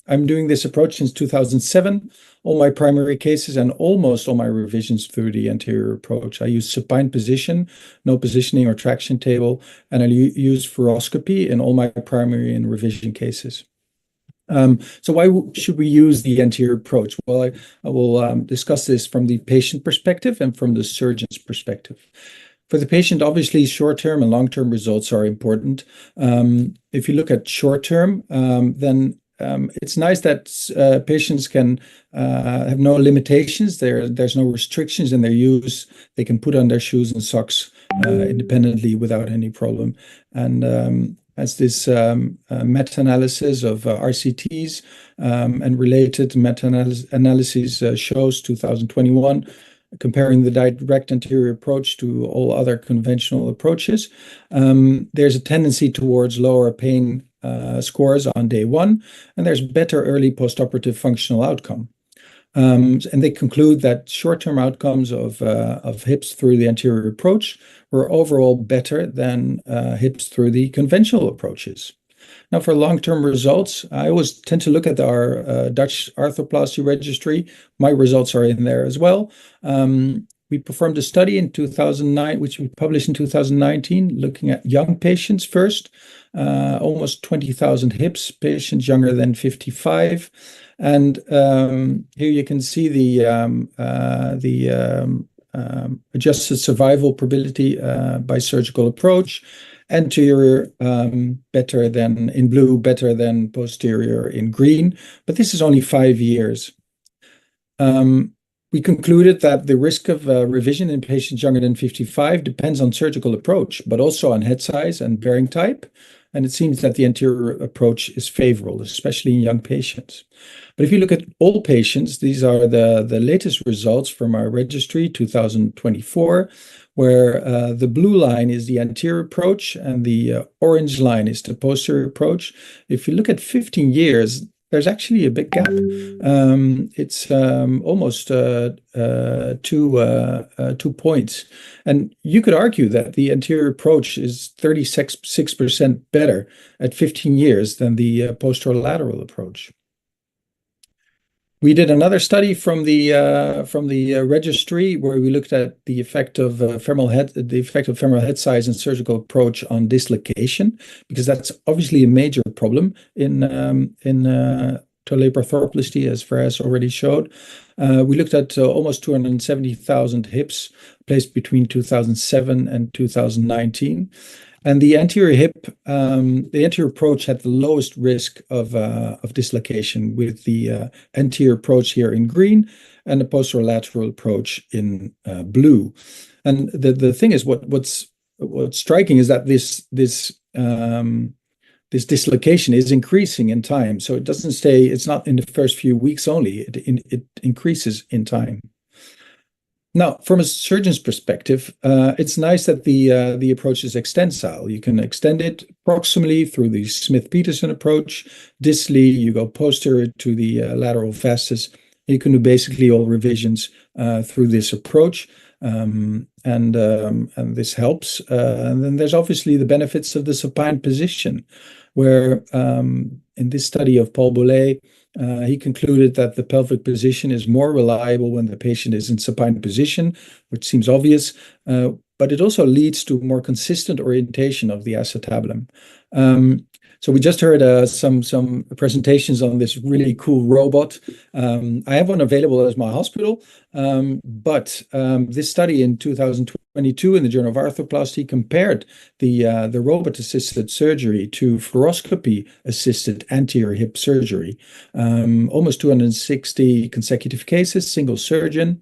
I'm doing this approach since 2007. All my primary cases and almost all my revisions through the anterior approach. I use supine position, no positioning or traction table, and I use fluoroscopy in all my primary and revision cases. So why should we use the anterior approach? Well, I will discuss this from the patient perspective and from the surgeon's perspective. For the patient, obviously, short-term and long-term results are important. If you look at short-term, then it's nice that patients can have no limitations. There's no restrictions in their use. They can put on their shoes and socks independently without any problem. And as this meta-analysis of RCTs and related meta-analyses shows, 2021, comparing the direct anterior approach to all other conventional approaches, there's a tendency towards lower pain scores on day 1, and there's better early postoperative functional outcome. And they conclude that short-term outcomes of hips through the anterior approach were overall better than hips through the conventional approaches. Now, for long-term results, I always tend to look at our Dutch arthroplasty registry. My results are in there as well. We performed a study in 2009, which we published in 2019, looking at young patients first, almost 20,000 hips, patients younger than 55. And here you can see the adjusted survival probability by surgical approach. Anterior better than in blue, better than posterior in green, but this is only 5 years. We concluded that the risk of revision in patients younger than 55 depends on surgical approach, but also on head size and bearing type. And it seems that the anterior approach is favorable, especially in young patients. But if you look at all patients, these are the latest results from our registry, 2024, where the blue line is the anterior approach and the orange line is the posterior approach. If you look at 15 years, there's actually a big gap. It's almost 2 points. And you could argue that the anterior approach is 36% better at 15 years than the posterolateral approach. We did another study from the registry where we looked at the effect of femoral head size and surgical approach on dislocation, because that's obviously a major problem in total hip arthroplasty, as Faraz already showed. We looked at almost 270,000 hips placed between 2007 and 2019. And the anterior hip, the anterior approach had the lowest risk of dislocation, with the anterior approach here in green and the posterolateral approach in blue. And the thing is, what's striking is that this dislocation is increasing in time. So it doesn't stay. It's not in the first few weeks only. It increases in time. Now, from a surgeon's perspective, it's nice that the approach is extensile. You can extend it proximally through the Smith-Peterson approach. Distally, you go posterior to the lateral fasces. You can do basically all revisions through this approach, and this helps. And then there's obviously the benefits of the supine position, where in this study of Paul Boulay, he concluded that the pelvic position is more reliable when the patient is in supine position, which seems obvious, but it also leads to more consistent orientation of the acetabulum. So we just heard some presentations on this really cool robot. I have one available at my hospital, but this study in 2020 2022 in the Journal of Arthroplasty compared the robot-assisted surgery to fluoroscopy-assisted anterior hip surgery. Almost 260 consecutive cases, single surgeon.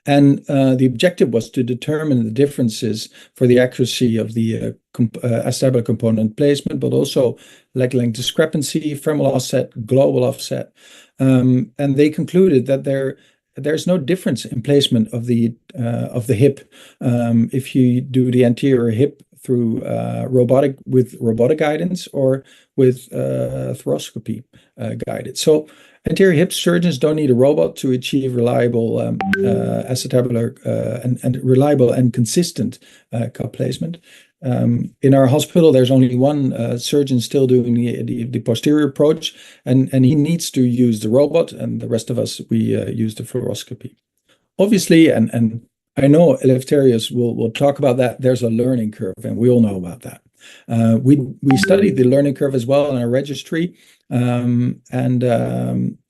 And the objective was to determine the differences for the accuracy of the acetabular component placement, but also leg length discrepancy, femoral offset, global offset. And they concluded that there's no difference in placement of the hip if you do the anterior hip through robotic guidance or with thoracoscopy guided. So anterior hip surgeons don't need a robot to achieve reliable acetabular and reliable and consistent cup placement. In our hospital, there's only one surgeon still doing the posterior approach, and he needs to use the robot, and the rest of us, we use the fluoroscopy. Obviously, and I know Eleftherios will talk about that, there's a learning curve, and we all know about that. We studied the learning curve as well in our registry, and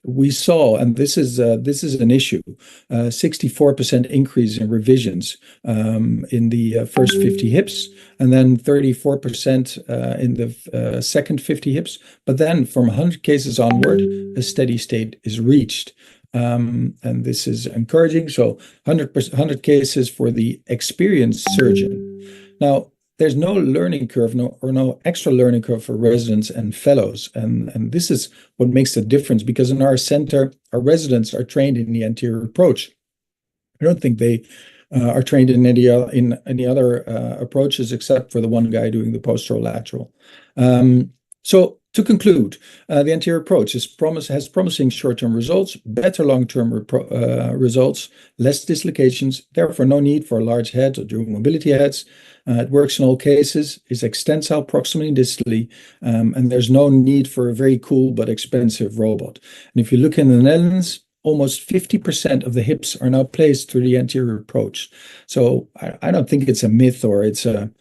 we saw, and this is an issue, 64% increase in revisions in the first 50 hips, and then 34% in the second 50 hips. But then from 100 cases onward, a steady state is reached. And this is encouraging. So 100 cases for the experienced surgeon. Now, there's no learning curve, no extra learning curve for residents and fellows. And this is what makes the difference, because in our center, our residents are trained in the anterior approach. I don't think they are trained in any other approaches except for the one guy doing the posterolateral. So to conclude, the anterior approach has promising short-term results, better long-term results, less dislocations, therefore no need for large heads or dual mobility heads. It works in all cases, is extensile proximally distally, and there's no need for a very cool but expensive robot. And if you look in the Netherlands, almost 50% of the hips are now placed through the anterior approach. So I don't think it's a myth or it's a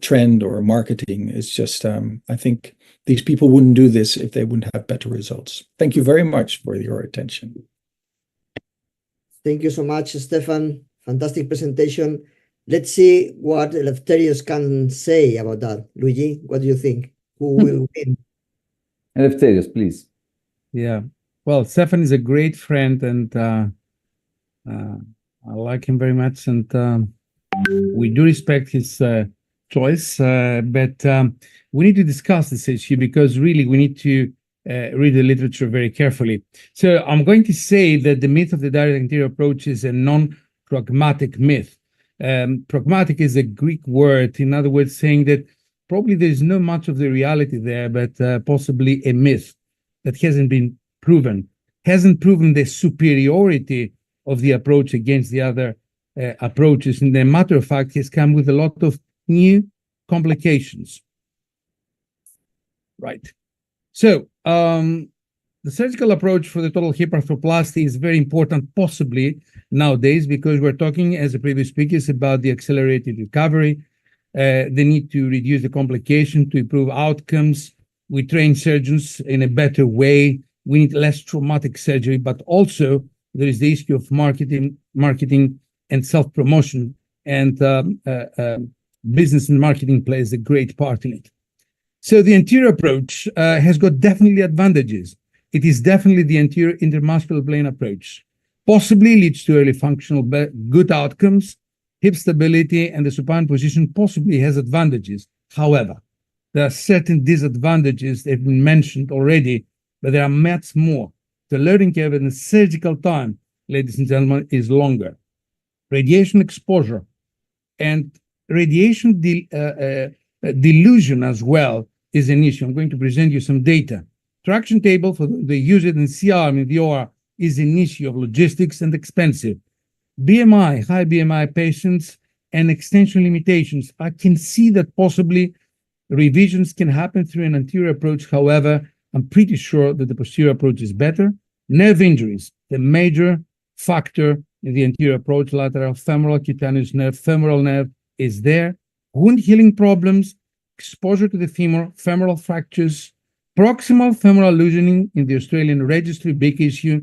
trend or marketing. It's just I think these people wouldn't do this if they wouldn't have better results. Thank you very much for your attention. Thank you so much, Stephan. Fantastic presentation. Let's see what Eleftherios can say about that. Luigi, what do you think? Who will win? Eleftherios, please. Yeah. Well, Stephan is a great friend, and I like him very much, and we do respect his choice, but we need to discuss this issue because really we need to read the literature very carefully. So I'm going to say that the myth of the direct anterior approach is a non-pragmatic myth. Pragmatic is a Greek word, in other words, saying that probably there's not much of the reality there, but possibly a myth that hasn't been proven, hasn't proven the superiority of the approach against the other approaches. And the matter of fact, has come with a lot of new complications. Right. So the surgical approach for the total hip arthroplasty is very important, possibly nowadays, because we're talking, as the previous speakers, about the accelerated recovery, the need to reduce the complication, to improve outcomes. We train surgeons in a better way. We need less traumatic surgery, but also there is the issue of marketing and self-promotion, and business and marketing plays a great part in it. So the anterior approach has got definitely advantages. It is definitely the anterior intermuscular plane approach. Possibly leads to early functional good outcomes, hip stability, and the supine position possibly has advantages. However, there are certain disadvantages that have been mentioned already, but there are much more. The learning curve and the surgical time, ladies and gentlemen, is longer. Radiation exposure and radiation delusion as well is an issue. I'm going to present you some data. Traction table for the user in C-arm in the OR is an issue of logistics and expensive. BMI, high BMI patients and extension limitations. I can see that possibly revisions can happen through an anterior approach. However, I'm pretty sure that the posterior approach is better. Nerve injuries, the major factor in the anterior approach, lateral femoral cutaneous nerve, femoral nerve is there. Wound healing problems, exposure to the femur, femoral fractures, proximal femoral loosening in the Australian registry, big issue,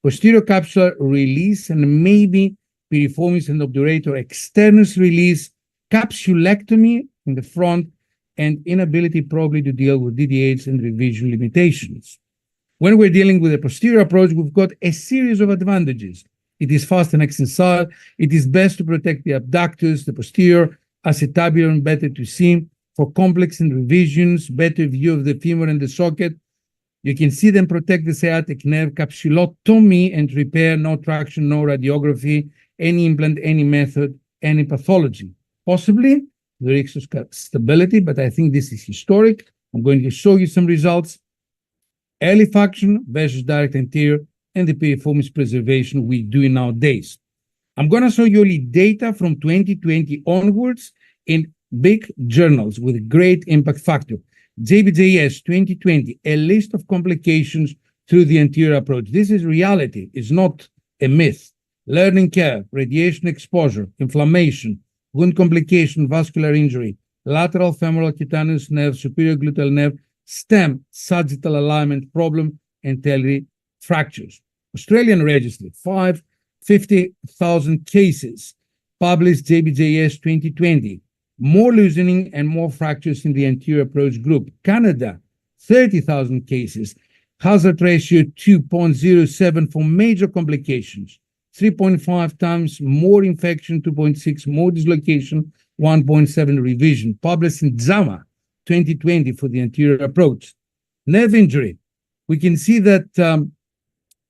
posterior capsular release, and maybe piriformis and obturator externus release, capsulectomy in the front, and inability probably to deal with DDH and revision limitations. When we're dealing with a posterior approach, we've got a series of advantages. It is fast and extensile. It is best to protect the abductors, the posterior, acetabular, better to see. For complex and revisions, better view of the femur and the socket. You can see them protect the sciatic nerve, capsulotomy and repair, no traction, no radiography, any implant, any method, any pathology. Possibly the risk of stability, but I think this is historic. I'm going to show you some results. Early faction versus direct anterior and the piriformis preservation we do nowadays. I'm going to show you only data from 2020 onwards in big journals with great impact factor. JBJS 2020, a list of complications through the anterior approach. This is reality, it's not a myth. Learning curve, radiation exposure, inflammation, wound complication, vascular injury, lateral femoral cutaneous nerve, superior gluteal nerve, stem, sagittal alignment problem, and early fractures. Australian registry, 50,000 cases, published JBJS 2020. More loosening and more fractures in the anterior approach group. Canada, 30,000 cases, hazard ratio 2.07 for major complications, 3.5 times more infection, 2.6 more dislocation, 1.7 revision, published in JAMA 2020 for the anterior approach. Nerve injury, we can see that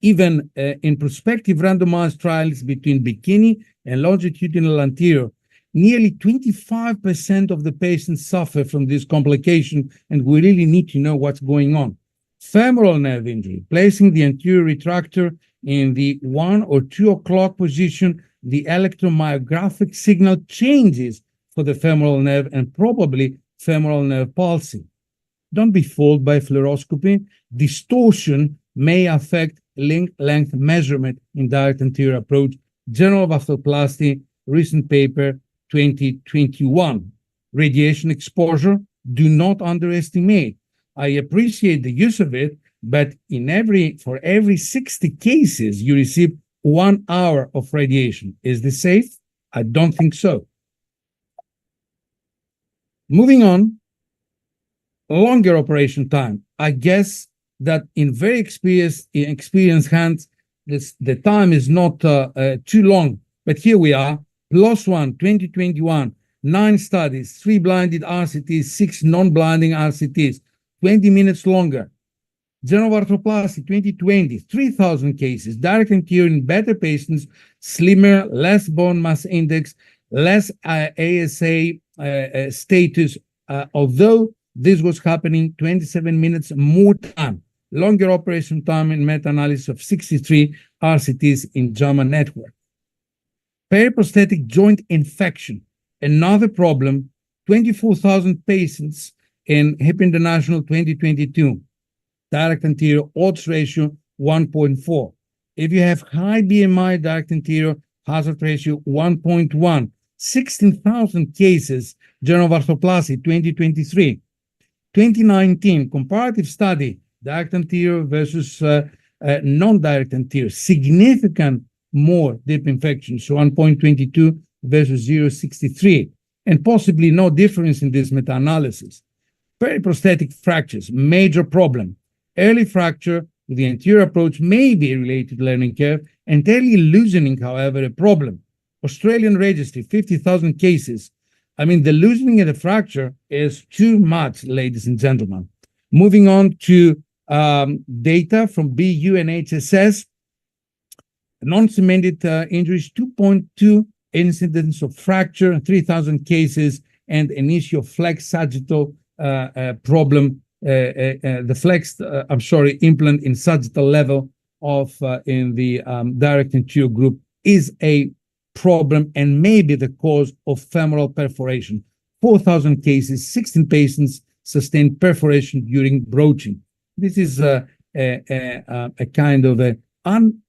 even in prospective randomized trials between bikini and longitudinal anterior, nearly 25% of the patients suffer from this complication, and we really need to know what's going on. Femoral nerve injury, placing the anterior retractor in the 1 or 2 o'clock position, the electromyographic signal changes for the femoral nerve and probably femoral nerve palsy. Don't be fooled by fluoroscopy. Distortion may affect length measurement in direct anterior approach. Journal of Arthroplasty, recent paper, 2021. Radiation exposure, do not underestimate. I appreciate the use of it, but for every 60 cases, you receive 1 hour of radiation. Is this safe? I don't think so. Moving on, longer operation time. I guess that in very experienced hands, the time is not too long, but here we are. PLOS ONE 2021, 9 studies, 3 blinded RCTs, 6 non-blinding RCTs, 20 minutes longer. Journal of Arthroplasty 2020, 3,000 cases, direct anterior in better patients, slimmer, less bone mass index, less ASA status, although this was happening 27 minutes more time. Longer operation time in meta-analysis of 63 RCTs in JAMA network. Periprosthetic joint infection, another problem, 24,000 patients in Hip International 2022. Direct anterior odds ratio 1.4. If you have high BMI, direct anterior hazard ratio 1.1. 16,000 cases, Journal of Arthroplasty 2023. 2019 comparative study, direct anterior versus non-direct anterior, significant more deep infections, so 1.22 versus 0.63, and possibly no difference in this meta-analysis. Periprosthetic fractures, major problem. Early fracture with the anterior approach may be related to learning curve, and early loosening, however, a problem. Australian registry, 50,000 cases. I mean, the loosening of the fracture is too much, ladies and gentlemen. Moving on to data from BU and HSS. Non-cemented injuries, 2.2 incidents of fracture, 3,000 cases, and an issue of flex sagittal problem. The flexed, implant in sagittal level of in the direct anterior group is a problem and may be the cause of femoral perforation. 4,000 cases, 16 patients sustained perforation during broaching. This is a kind of an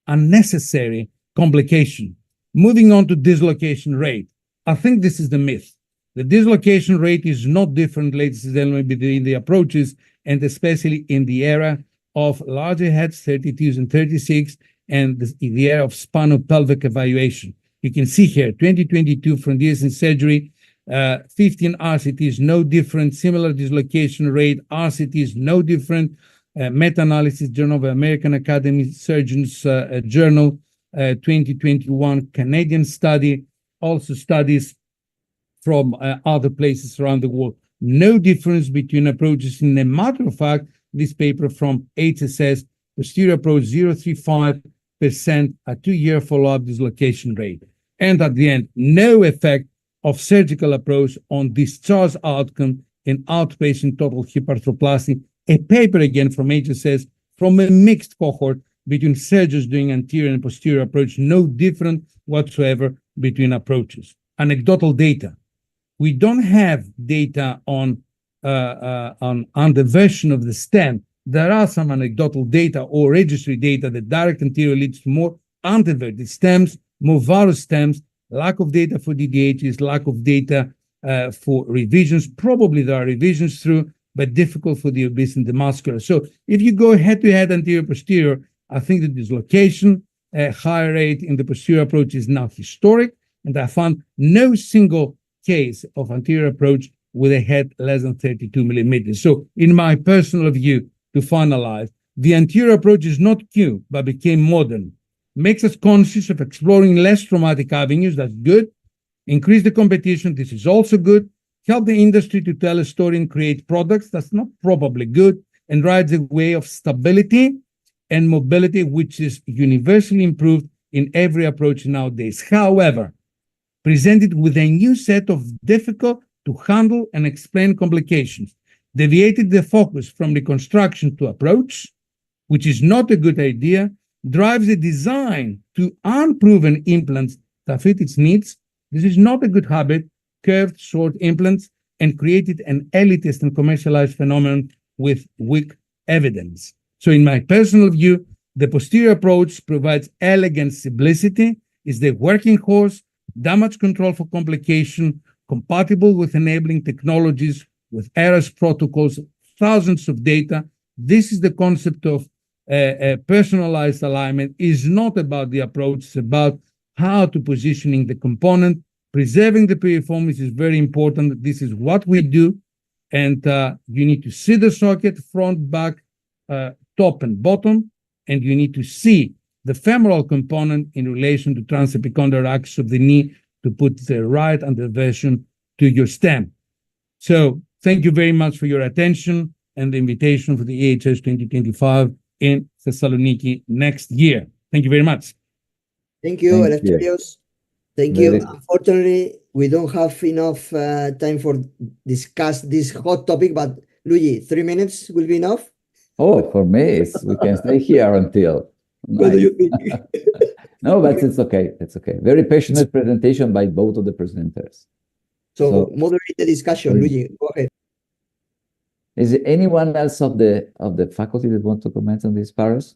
unnecessary complication. Moving on to dislocation rate. I think this is the myth. The dislocation rate is not different, ladies and gentlemen, between the approaches, and especially in the era of larger heads, 32s and 36, and the area of spinopelvic evaluation. You can see here, 2022 Fernandes in surgery, 15 RCTs, no different. Similar dislocation rate, RCTs, no different. Meta-analysis, Journal of American Academy Surgeons Journal, 2021 Canadian study, also studies from other places around the world. No difference between approaches. In a matter of fact, this paper from HSS, posterior approach 0.35% at 2-year follow-up dislocation rate. And at the end, no effect of surgical approach on discharge outcome in outpatient total hip arthroplasty. A paper again from HSS from a mixed cohort between surgeons doing anterior and posterior approach, no different whatsoever between approaches. Anecdotal data. We don't have data on the version of the stem. There are some anecdotal data or registry data that direct anterior leads to more anteverted stems, more varus stems, lack of data for DDHs, lack of data for revisions. Probably there are revisions through, but difficult for the obese and the muscular. So if you go head-to-head anterior-posterior, I think the dislocation high rate in the posterior approach is now historic, and I found no single case of anterior approach with a head less than 32 millimeters. So in my personal view, to finalize, the anterior approach is not new, but became modern. Makes us conscious of exploring less traumatic avenues, that's good. Increase the competition, this is also good. Help the industry to tell a story and create products, that's not probably good. And rides a way of stability and mobility, which is universally improved in every approach nowadays. However, presented with a new set of difficult to handle and explain complications, deviated the focus from reconstruction to approach, which is not a good idea, drives the design to unproven implants that fit its needs. This is not a good habit, curved short implants, and created an elitist and commercialized phenomenon with weak evidence. So in my personal view, the posterior approach provides elegant simplicity, is the working horse, damage control for complication, compatible with enabling technologies, with ERAS protocols, thousands of data. This is the concept of personalized alignment. Is not about the approach, it's about how to positioning the component. Preserving the piriformis is very important. This is what we do. And you need to see the socket, front, back, top and bottom, and you need to see the femoral component in relation to transepicondylar axis of the knee to put the right underversion to your stem. So thank you very much for your attention and the invitation for the EHS 2025 in Thessaloniki next year. Thank you very much. Thank you, Eleftherios. Thank you. Unfortunately, we don't have enough time for discuss this hot topic, but Luigi, 3 minutes will be enough? Oh, for me, we can stay here until. What do you think? No, but it's okay. It's okay. Very passionate presentation by both of the presenters. So moderate the discussion, Luigi. Go ahead. Is there anyone else of the faculty that want to comment on this, Paris?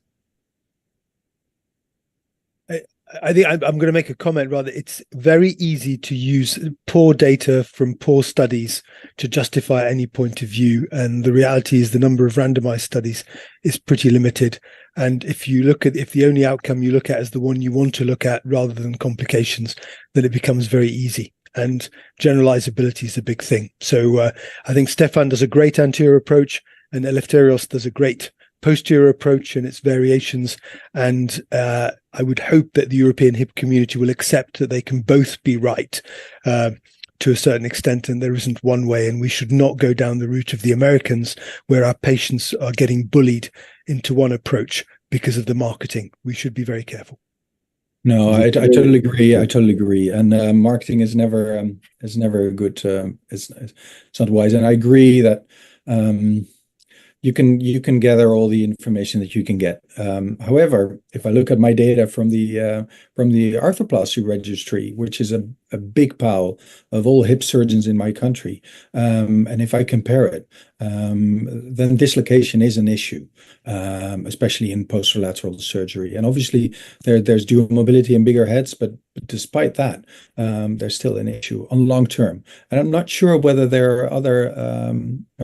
I think I'm going to make a comment rather. It's very easy to use poor data from poor studies to justify any point of view. And the reality is the number of randomized studies is pretty limited. And if the only outcome you look at is the one you want to look at rather than complications, then it becomes very easy. And generalizability is a big thing. So I think Stephan does a great anterior approach and Eleftherios does a great posterior approach and its variations. And I would hope that the European hip community will accept that they can both be right to a certain extent, and there isn't one way, and we should not go down the route of the Americans where our patients are getting bullied into one approach because of the marketing. We should be very careful. No, I totally agree. I totally agree. And marketing is never a good. It's not wise. And I agree that you can gather all the information that you can get. However, if I look at my data from the arthroplasty registry, which is a big pile of all hip surgeons in my country, and if I compare it, then dislocation is an issue, especially in posterolateral surgery. And obviously, there's dual mobility and bigger heads, but despite that, there's still an issue on long term. And I'm not sure whether there are other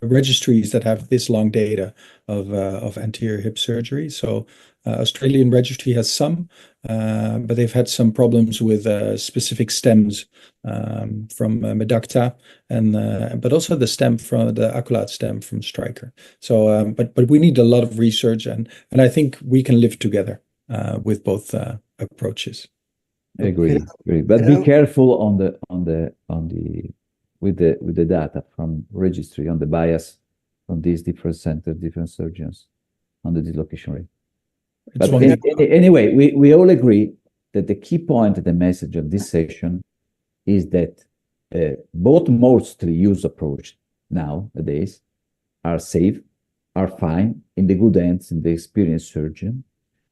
registries that have this long data of anterior hip surgery. So Australian registry has some, but they've had some problems with specific stems from Medacta, but also the stem from the Accolade stem from Stryker. So, but we need a lot of research, and I think we can live together with both approaches. Agree. But be careful with the data from registry on the bias from these different centers, different surgeons on the dislocation rate. But anyway, we all agree that the key point of the message of this session is that both mostly used approach nowadays are safe, are fine, in the good hands in the experienced surgeon,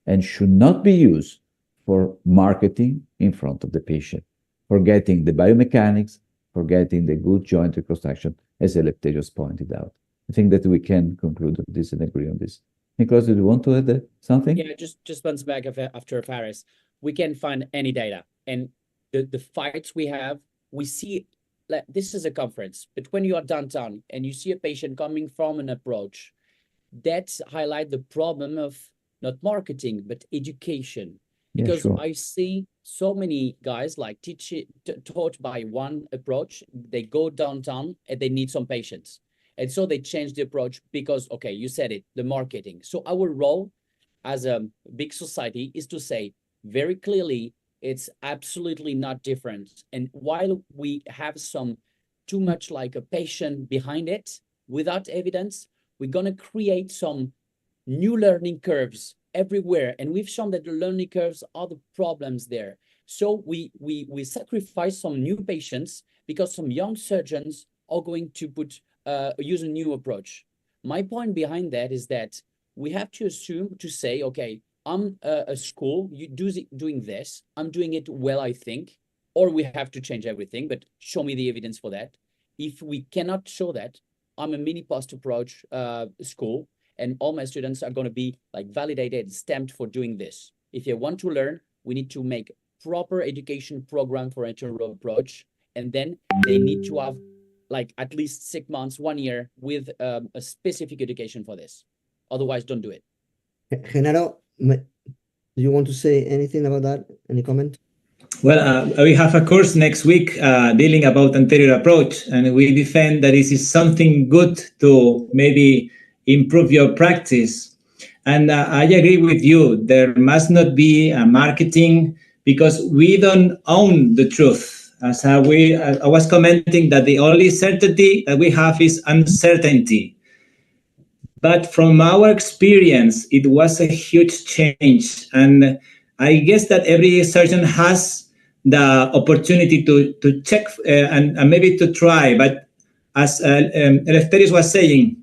and should not be used for marketing in front of the patient, forgetting the biomechanics, forgetting the good joint reconstruction, as Eleftherios pointed out. I think that we can conclude on this and agree on this. Nicholas, do you want to add something? Yeah, just once back after Faris, we can find any data, and the fights we have, we see, like, this is a conference, but when you are downtown and you see a patient coming from an approach, that highlight the problem of not marketing, but education. Because sure. I see so many guys like taught by one approach, they go downtown and they need some patients. And so they change the approach because, okay, you said it, the marketing. So our role as a big society is to say very clearly, it's absolutely not different. And while we have some too much like a patient behind it, without evidence, we're going to create some new learning curves everywhere. And we've shown that the learning curves are the problems there. So we sacrifice some new patients because some young surgeons are going to use a new approach. My point behind that is that we have to assume to say, okay, I'm a school, you doing this, I'm doing it well, I think, or we have to change everything, but show me the evidence for that. If we cannot show that, I'm a mini post approach school, and all my students are going to be like validated, stamped for doing this. If you want to learn, we need to make proper education program for anterior approach, and then they need to have like at least 6 months, 1 year with a specific education for this. Otherwise, don't do it. Jenaro, do you want to say anything about that? Any comment? Well, we have a course next week dealing about anterior approach, and we defend that this is something good to maybe improve your practice. And I agree with you. There must not be a marketing because we don't own the truth. As I was commenting that the only certainty that we have is uncertainty. But from our experience, it was a huge change. And I guess that every surgeon has the opportunity to check and maybe to try. But as Eleftherios was saying,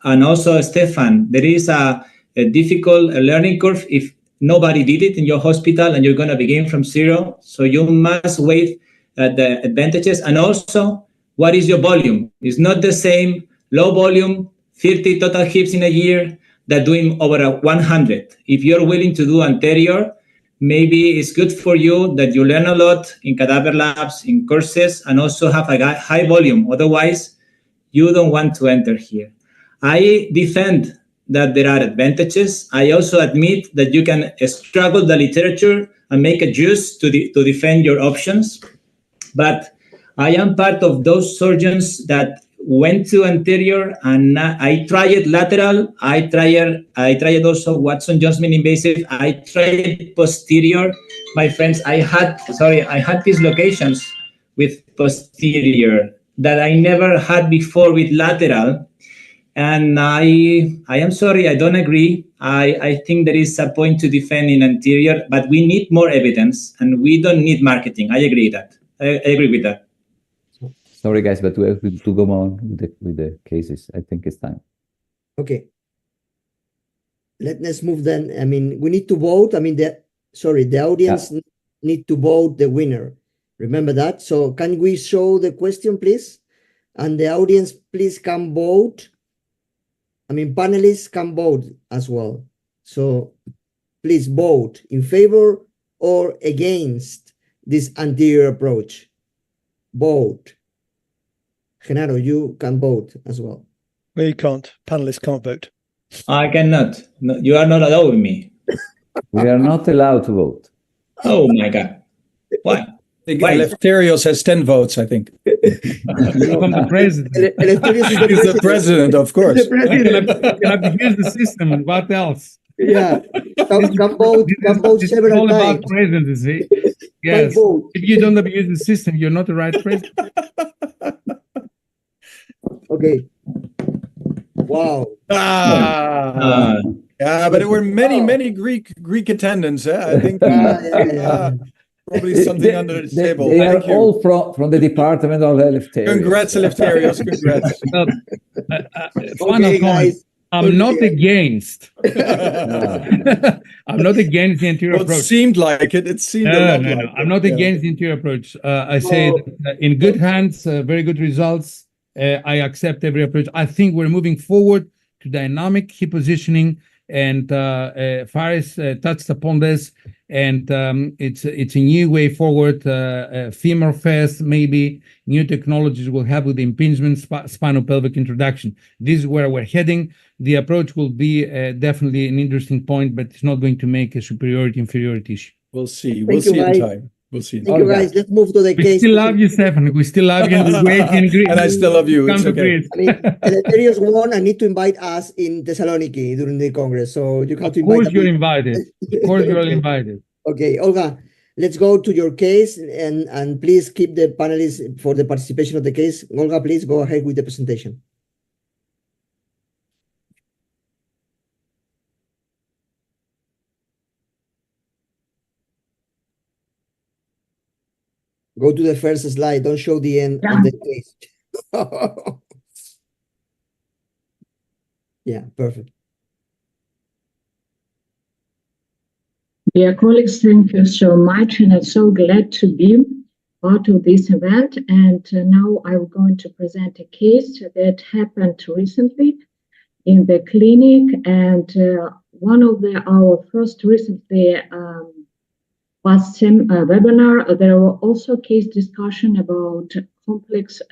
and also Stephan, there is a difficult learning curve if nobody did it in your hospital and you're going to begin from zero. So you must wait the advantages. And also, what is your volume? It's not the same low volume, 30 total hips in a year, that doing over 100. If you're willing to do anterior, maybe it's good for you that you learn a lot in cadaver labs, in courses, and also have a high volume. Otherwise, you don't want to enter here. I defend that there are advantages. I also admit that you can struggle the literature and make a juice to defend your options. But I am part of those surgeons that went to anterior, and I tried lateral. I tried also Watson Jones invasive. I tried posterior. My friends, I had dislocations with posterior that I never had before with lateral. And I am sorry, I don't agree. I think there is a point to defend in anterior, but we need more evidence and we don't need marketing. I agree with that. Sorry, guys, but we have to go on with the cases. I think it's time. Okay. Let's move then. I mean, we need to vote. I mean, the audience need to vote the winner. Remember that. So can we show the question, please? And the audience, please come vote. I mean, panelists can vote as well. So please vote in favor or against this anterior approach. Vote. Jenaro, you can vote as well. Well, you can't. Panelists can't vote. I cannot. No, you are not allowing me. We are not allowed to vote. Oh my God. Why? Why? Eleftherios has 10 votes, I think. From the president. Eleftherios is He's the president, of course. The president. You have to use the system. What else? Yeah. Can vote It's several all about times. presidency. Yes. vote. If you don't abuse the system, you're not the right president. Okay. Wow. Yeah, but there were many Greek attendants. I think probably something under the table. They are Thank you. all from the department of Eleftherios. Congrats, Eleftherios. Congrats. Final comment. I'm not against. Ah. I'm not against the anterior Well, it approach. seemed like it. It seemed a lot like it. I'm not Yeah. against the anterior approach. I say that, in good hands, very good results. I accept every approach. I think we're moving forward to dynamic hip positioning, and Faris touched upon this. And it's a new way forward. Femur first, maybe new technologies will have with the impingement spinopelvic introduction. This is where we're heading. The approach will be definitely an interesting point, but it's not going to make a superiority-inferiority issue. We'll see. Thank We'll you, see in guys. time. We'll see. Thank you, guys. Let's move to the We case. still love you, Stephan. We still love you. And we wait in Greece. And I still love you. Come It's to okay. Greece. I mean, Eleftherios won and need to invite us in Thessaloniki during the Congress. So you have to Of invite course, us. you're invited. Of course, you're all invited. Okay, Olga, let's go to your case and please keep the panelists for the participation of the case. Olga, please go ahead with the presentation. Go to the first slide. Don't show the end of the case. Yeah, perfect. Dear colleagues, thank you so much, and I'm so glad to be part of this event. And now I'm going to present a case that happened recently in the clinic, and one of our first recently past webinar. There were also case discussion about complex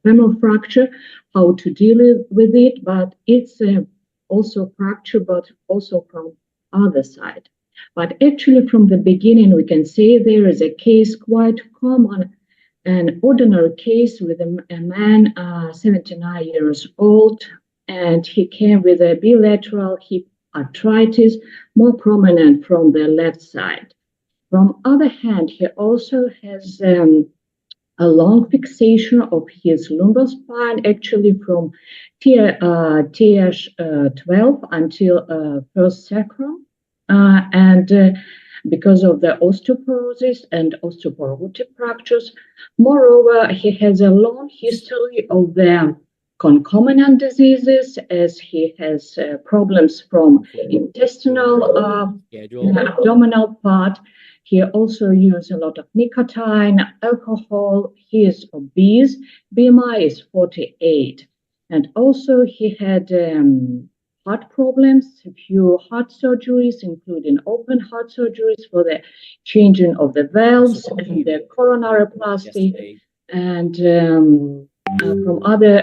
femoral fracture, how to deal with it, but it's also fracture, but also from other side. But actually, from the beginning, we can say there is a case quite common, an ordinary case with a man, 79 years old, and he came with a bilateral hip arthritis, more prominent from the left side. From other hand, he also has a long fixation of his lumbar spine, actually from TH12 until first sacrum. And because of the osteoporosis and osteoporotic fractures. Moreover, he has a long history of the concomitant diseases, as he has problems from intestinal, abdominal part. He also uses a lot of nicotine, alcohol. He is obese. BMI is 48. And also he had heart problems, a few heart surgeries, including open heart surgeries for the changing of the valves and the coronaryplasty. And from other,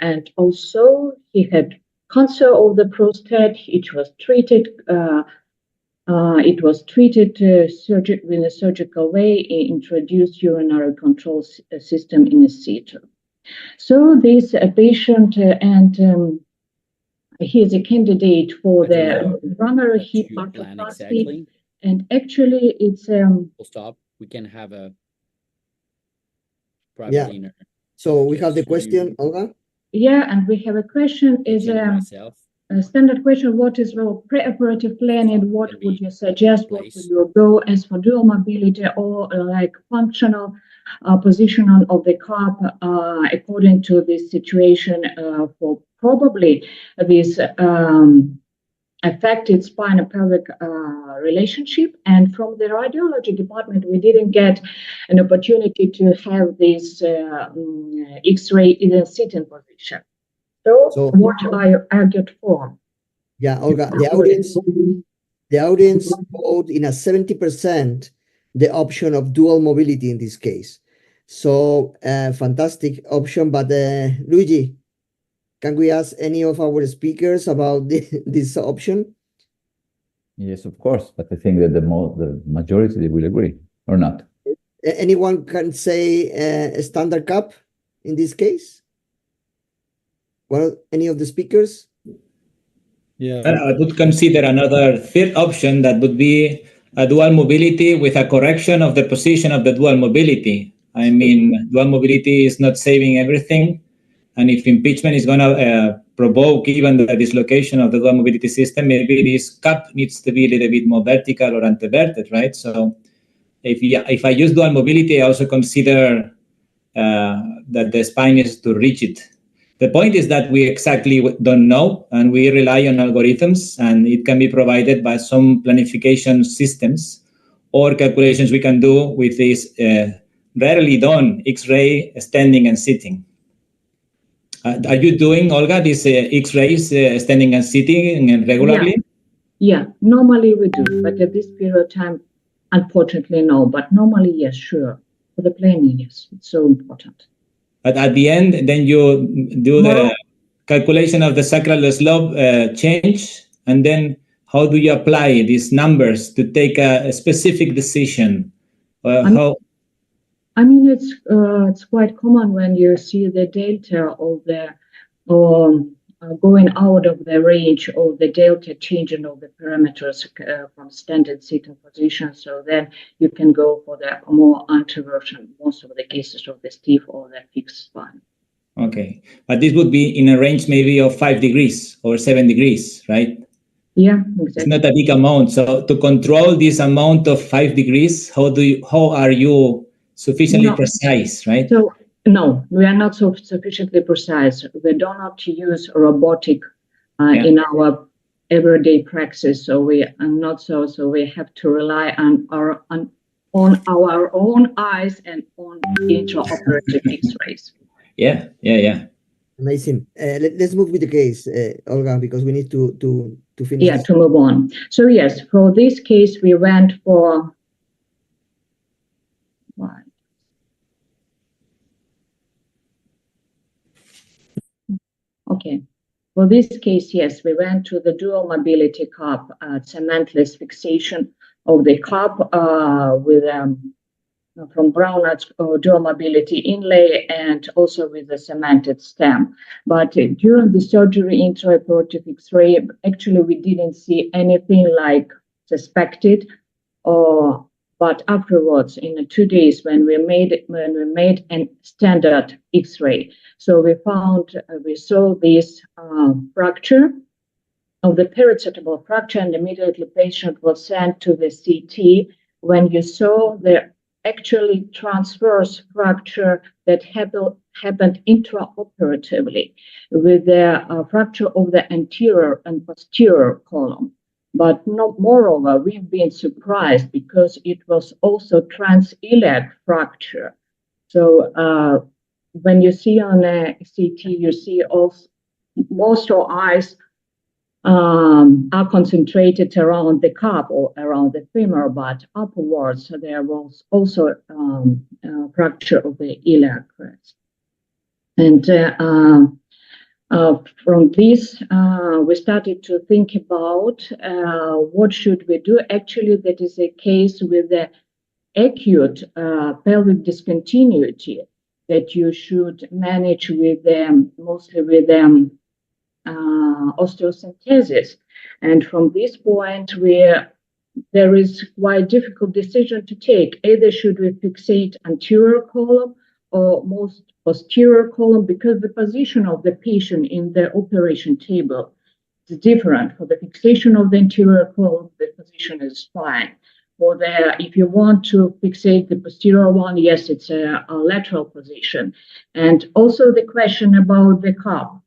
and also he had cancer of the prostate. It was treated. It was treated in a surgical way, introduced urinary control system in a situ. So this patient and he is a candidate for the primary hip arthroplasty, exactly. And actually it's we'll stop. We can have a private dinner. So we have the question, Olga. Yeah, and we have a question. Is a standard question: what is your pre-operative planning? What would you suggest? What would you go as for dual mobility or like functional positioning of the cup according to this situation for probably this affected spine-pelvic relationship? And from the radiology department, we didn't get an opportunity to have this X-ray in a sitting position. So what I argued for? Yeah, Olga, the audience voted in a 70% the option of dual mobility in this case. So fantastic option, but Luigi. can we ask any of our speakers about this option? Yes, of course, but I think that the majority they will agree or not. Anyone can say a standard cup in this case? Well, any of the speakers? Yeah. I would consider another third option that would be a dual mobility with a correction of the position of the dual mobility. I mean, dual mobility is not saving everything. And if impeachment is going to provoke even the dislocation of the dual mobility system, maybe this cup needs to be a little bit more vertical or anteverted, right? So if I use dual mobility, I also consider that the spine is too rigid. The point is that we exactly don't know, and we rely on algorithms, and it can be provided by some planification systems or calculations we can do with this rarely done X-ray standing and sitting. Are you doing, Olga, these X-rays standing and sitting regularly? Yeah, normally we do, but at this period of time, unfortunately, no. But normally, yes, sure. For the planning, yes, it's so important. But at the end, then you do the calculation of the sacral slope change, and then how do you apply these numbers to take a specific decision? I mean, it's quite common when you see the delta of the going out of the range of the delta changing of the parameters from standard sitting position. So then you can go for the more anterior, most of the cases of the stiff or the fixed spine. Okay, but this would be in a range maybe of 5 degrees or 7 degrees, right? Yeah, exactly. It's not a big amount. So to control this amount of 5 degrees, how are you sufficiently precise, right? So no, we are not sufficiently precise. We do not use robotic in our everyday practice. So we are not so we have to rely on our own eyes and on intraoperative X-rays. Yeah. Amazing. Let's move with the case, Olga, because we need to finish. Yeah, to move on. So yes, for this case, we went for. Okay. For this case, yes, we went to the dual mobility cup, cementless fixation of the cup with from Brownard's dual mobility inlay and also with the cemented stem. But during the surgery intraoperative X-ray, actually we didn't see anything like suspected. But afterwards, in 2 days, when we made a standard X-ray, so we saw this fracture of the pericipitable fracture, and immediately patient was sent to the CT. When you saw the actually transverse fracture that happened intraoperatively with the fracture of the anterior and posterior column. But moreover, we've been surprised because it was also transiliac fracture. So when you see on a CT, you see also most of eyes are concentrated around the cup or around the femur, but upwards there was also fracture of the iliac crest. And from this, we started to think about what should we do. Actually, that is a case with the acute pelvic discontinuity that you should manage with mostly with osteosynthesis. And from this point, there is quite difficult decision to take. Either should we fixate anterior column or most posterior column, because the position of the patient in the operation table is different. For the fixation of the anterior column, the position is fine. If you want to fixate the posterior one, yes, it's a lateral position. And also the question about the cup.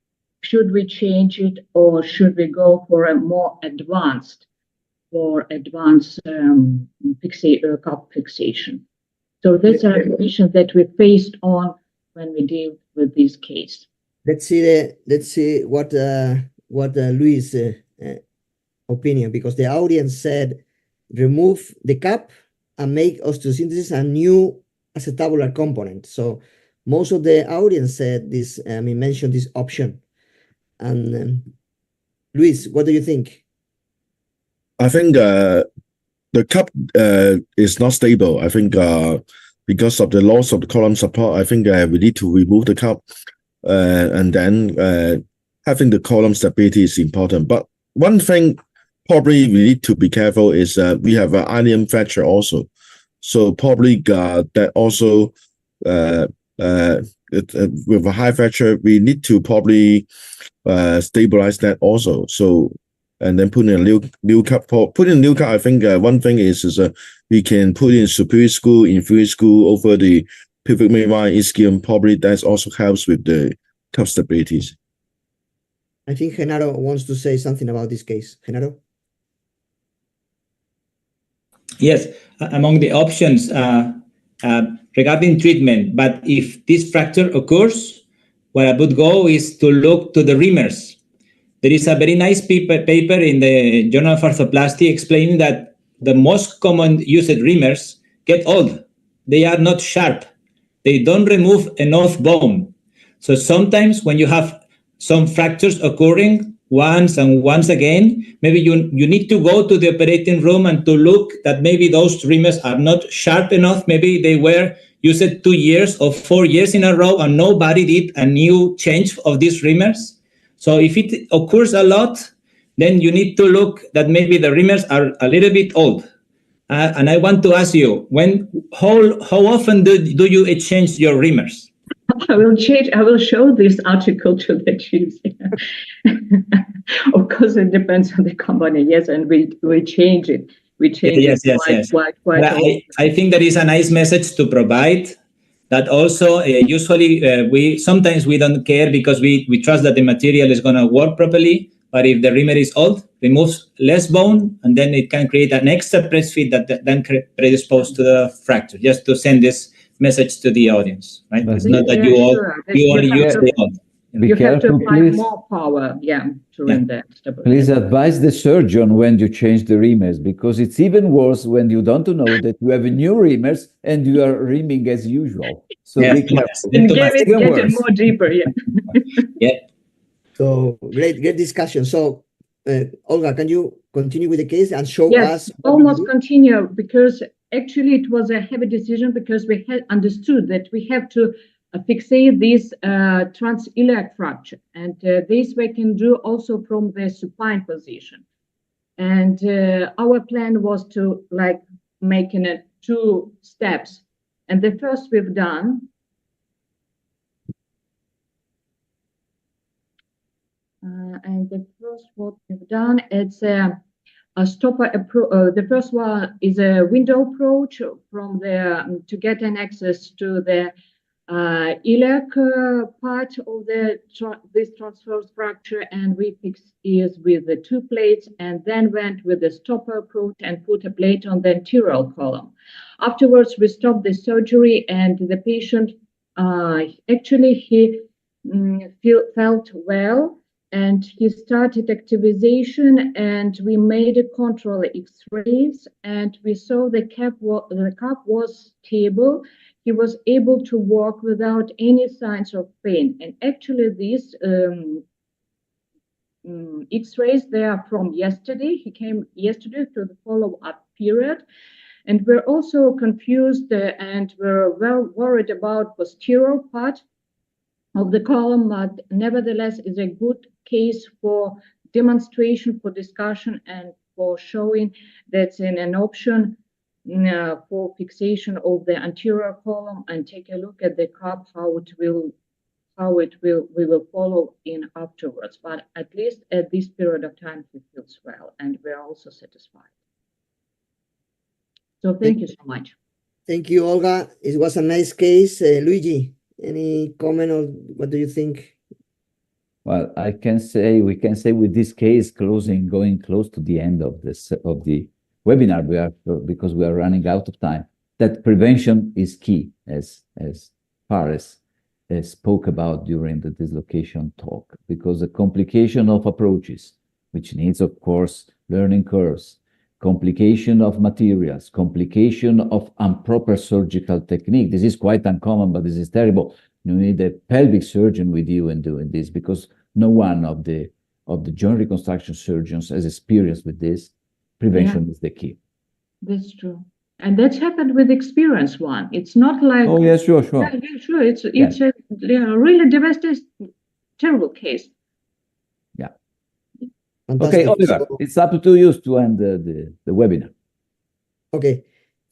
Should we change it or should we go for a more advanced cup fixation? So that's a question that we faced on when we deal with this case. Let's see what Luis' opinion, because the audience said remove the cup and make osteosynthesis a new acetabular component. So most of the audience said this. Mentioned this option. And Luis, what do you think? I think the cup is not stable. I think because of the loss of the column support, I think we need to remove the cup, and then having the column stability is important. But one thing probably we need to be careful is we have an ilium fracture also. So probably that also with a high fracture, we need to probably stabilize that also. So and then put in a new cup. Put in a new cup, I think one thing is we can put in superior screw, inferior screw over the pelvic midline ischium. Probably that also helps with the cup stabilities. I think Jenaro wants to say something about this case. Jenaro? Yes, among the options regarding treatment, but if this fracture occurs, what I would go is to look to the reamers. There is a very nice paper in the Journal of Arthroplasty explaining that the most common used reamers get old. They are not sharp. They don't remove enough bone. So sometimes when you have some fractures occurring once and once again, maybe you need to go to the operating room and to look that maybe those reamers are not sharp enough. Maybe they were used 2 years or 4 years in a row and nobody did a new change of these reamers. So if it occurs a lot, then you need to look that maybe the reamers are a little bit old. And I want to ask you, how often do you exchange your reamers? I will show this article to the chiefs. Of course, it depends on the company. Yes, and we change it. We change it quite often. I think that is a nice message to provide. That also usually sometimes we don't care because we trust that the material is going to work properly. But if the reamer is old, removes less bone, and then it can create an extra press fit that then predispose to the fracture. Just to send this message to the audience, right? It's not that you only use the old. You have to apply more power, to render stability. Please advise the surgeon when you change the reamers, because it's even worse when you don't know that you have new reamers and you are reaming as usual. So be careful. And get it more deeper, yeah. So great discussion. So Olga, can you continue with the case and show us? Yes, almost continue, because actually it was a heavy decision because we had understood that we have to fixate this transiliac fracture, and this we can do also from the supine position. And our plan was to make in 2 steps. And the first we've done, it's a stopper approach. The first one is a window approach from the to get an access to the iliac part of this transverse fracture, and we fixed ears with the 2 plates, and then went with the stopper approach and put a plate on the anterior column. Afterwards, we stopped the surgery, and the patient actually he felt well, and he started activization, and we made a control X-rays, and we saw the cup was stable. He was able to walk without any signs of pain. And actually these X-rays, they are from yesterday. He came yesterday to the follow-up period. And we're also confused and we're well worried about posterior part of the column, but nevertheless is a good case for demonstration, for discussion, and for showing that's an option for fixation of the anterior column, and take a look at the cup, we will follow in afterwards. But at least at this period of time, he feels well, and we're also satisfied. So thank you so much. Thank you, Olga. It was a nice case. Luigi, any comment, or what do you think? Well, we can say with this case going close to the end of the webinar, because we are running out of time, that prevention is key, as Fares spoke about during the dislocation talk, because the complication of approaches, which needs, of course, learning curves, complication of materials, complication of improper surgical technique. This is quite uncommon, but this is terrible. You need a pelvic surgeon with you in doing this, because no one of the joint reconstruction surgeons has experience with this. Prevention is the key. That's true. And that's happened with experienced one. It's not like Oh yes, sure. yeah, sure. It's a really devastating, terrible case. Yeah. Fantastic. Okay, Oliver, So- it's up to you to end the webinar. Okay.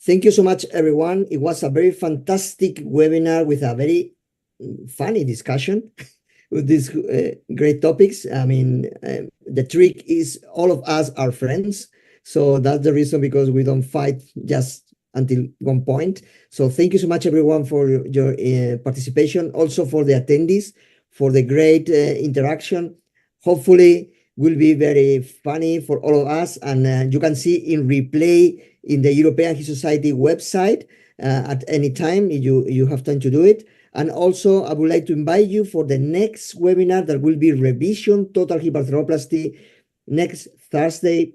Thank you so much, everyone. It was a very fantastic webinar with a very funny discussion with these great topics. I mean, the trick is all of us are friends. So that's the reason, because we don't fight just until one point. So thank you so much, everyone, for your participation. Also for the attendees, for the great interaction. Hopefully will be very funny for all of us. And you can see in replay in the European Hip Society website at any time if you have time to do it. And also, I would like to invite you for the next webinar that will be revision total hip arthroplasty next Thursday,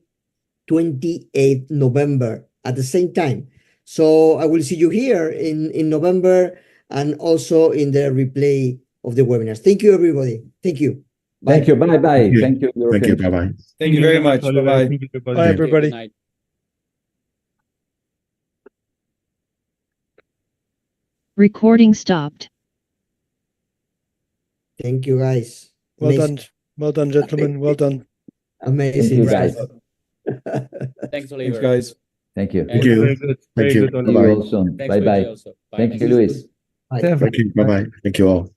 28th November at the same time. So I will see you here in November and also in the replay of the webinars. Thank you, everybody. Thank you. Bye. Thank you. Bye bye. Thank you. Thank you. Thank you. Bye-bye. Thank you very much. Oliver. Bye-bye. Thank you, everybody. Bye, everybody. Good night. Recording stopped. Thank you, guys. Well Amazing. done. Well done, gentlemen. Well done. Amazing. Thank you, guys. Thanks, Oliver. Thanks, guys. Thank you. Thank you. Very good. Thank Very you. good, See Oliver. you Bye-bye. all soon. Thanks, Bye Luigi, bye. also. Bye. Thank you, Luis. Bye. Stephan. Thank you. Bye-bye. Thank you all.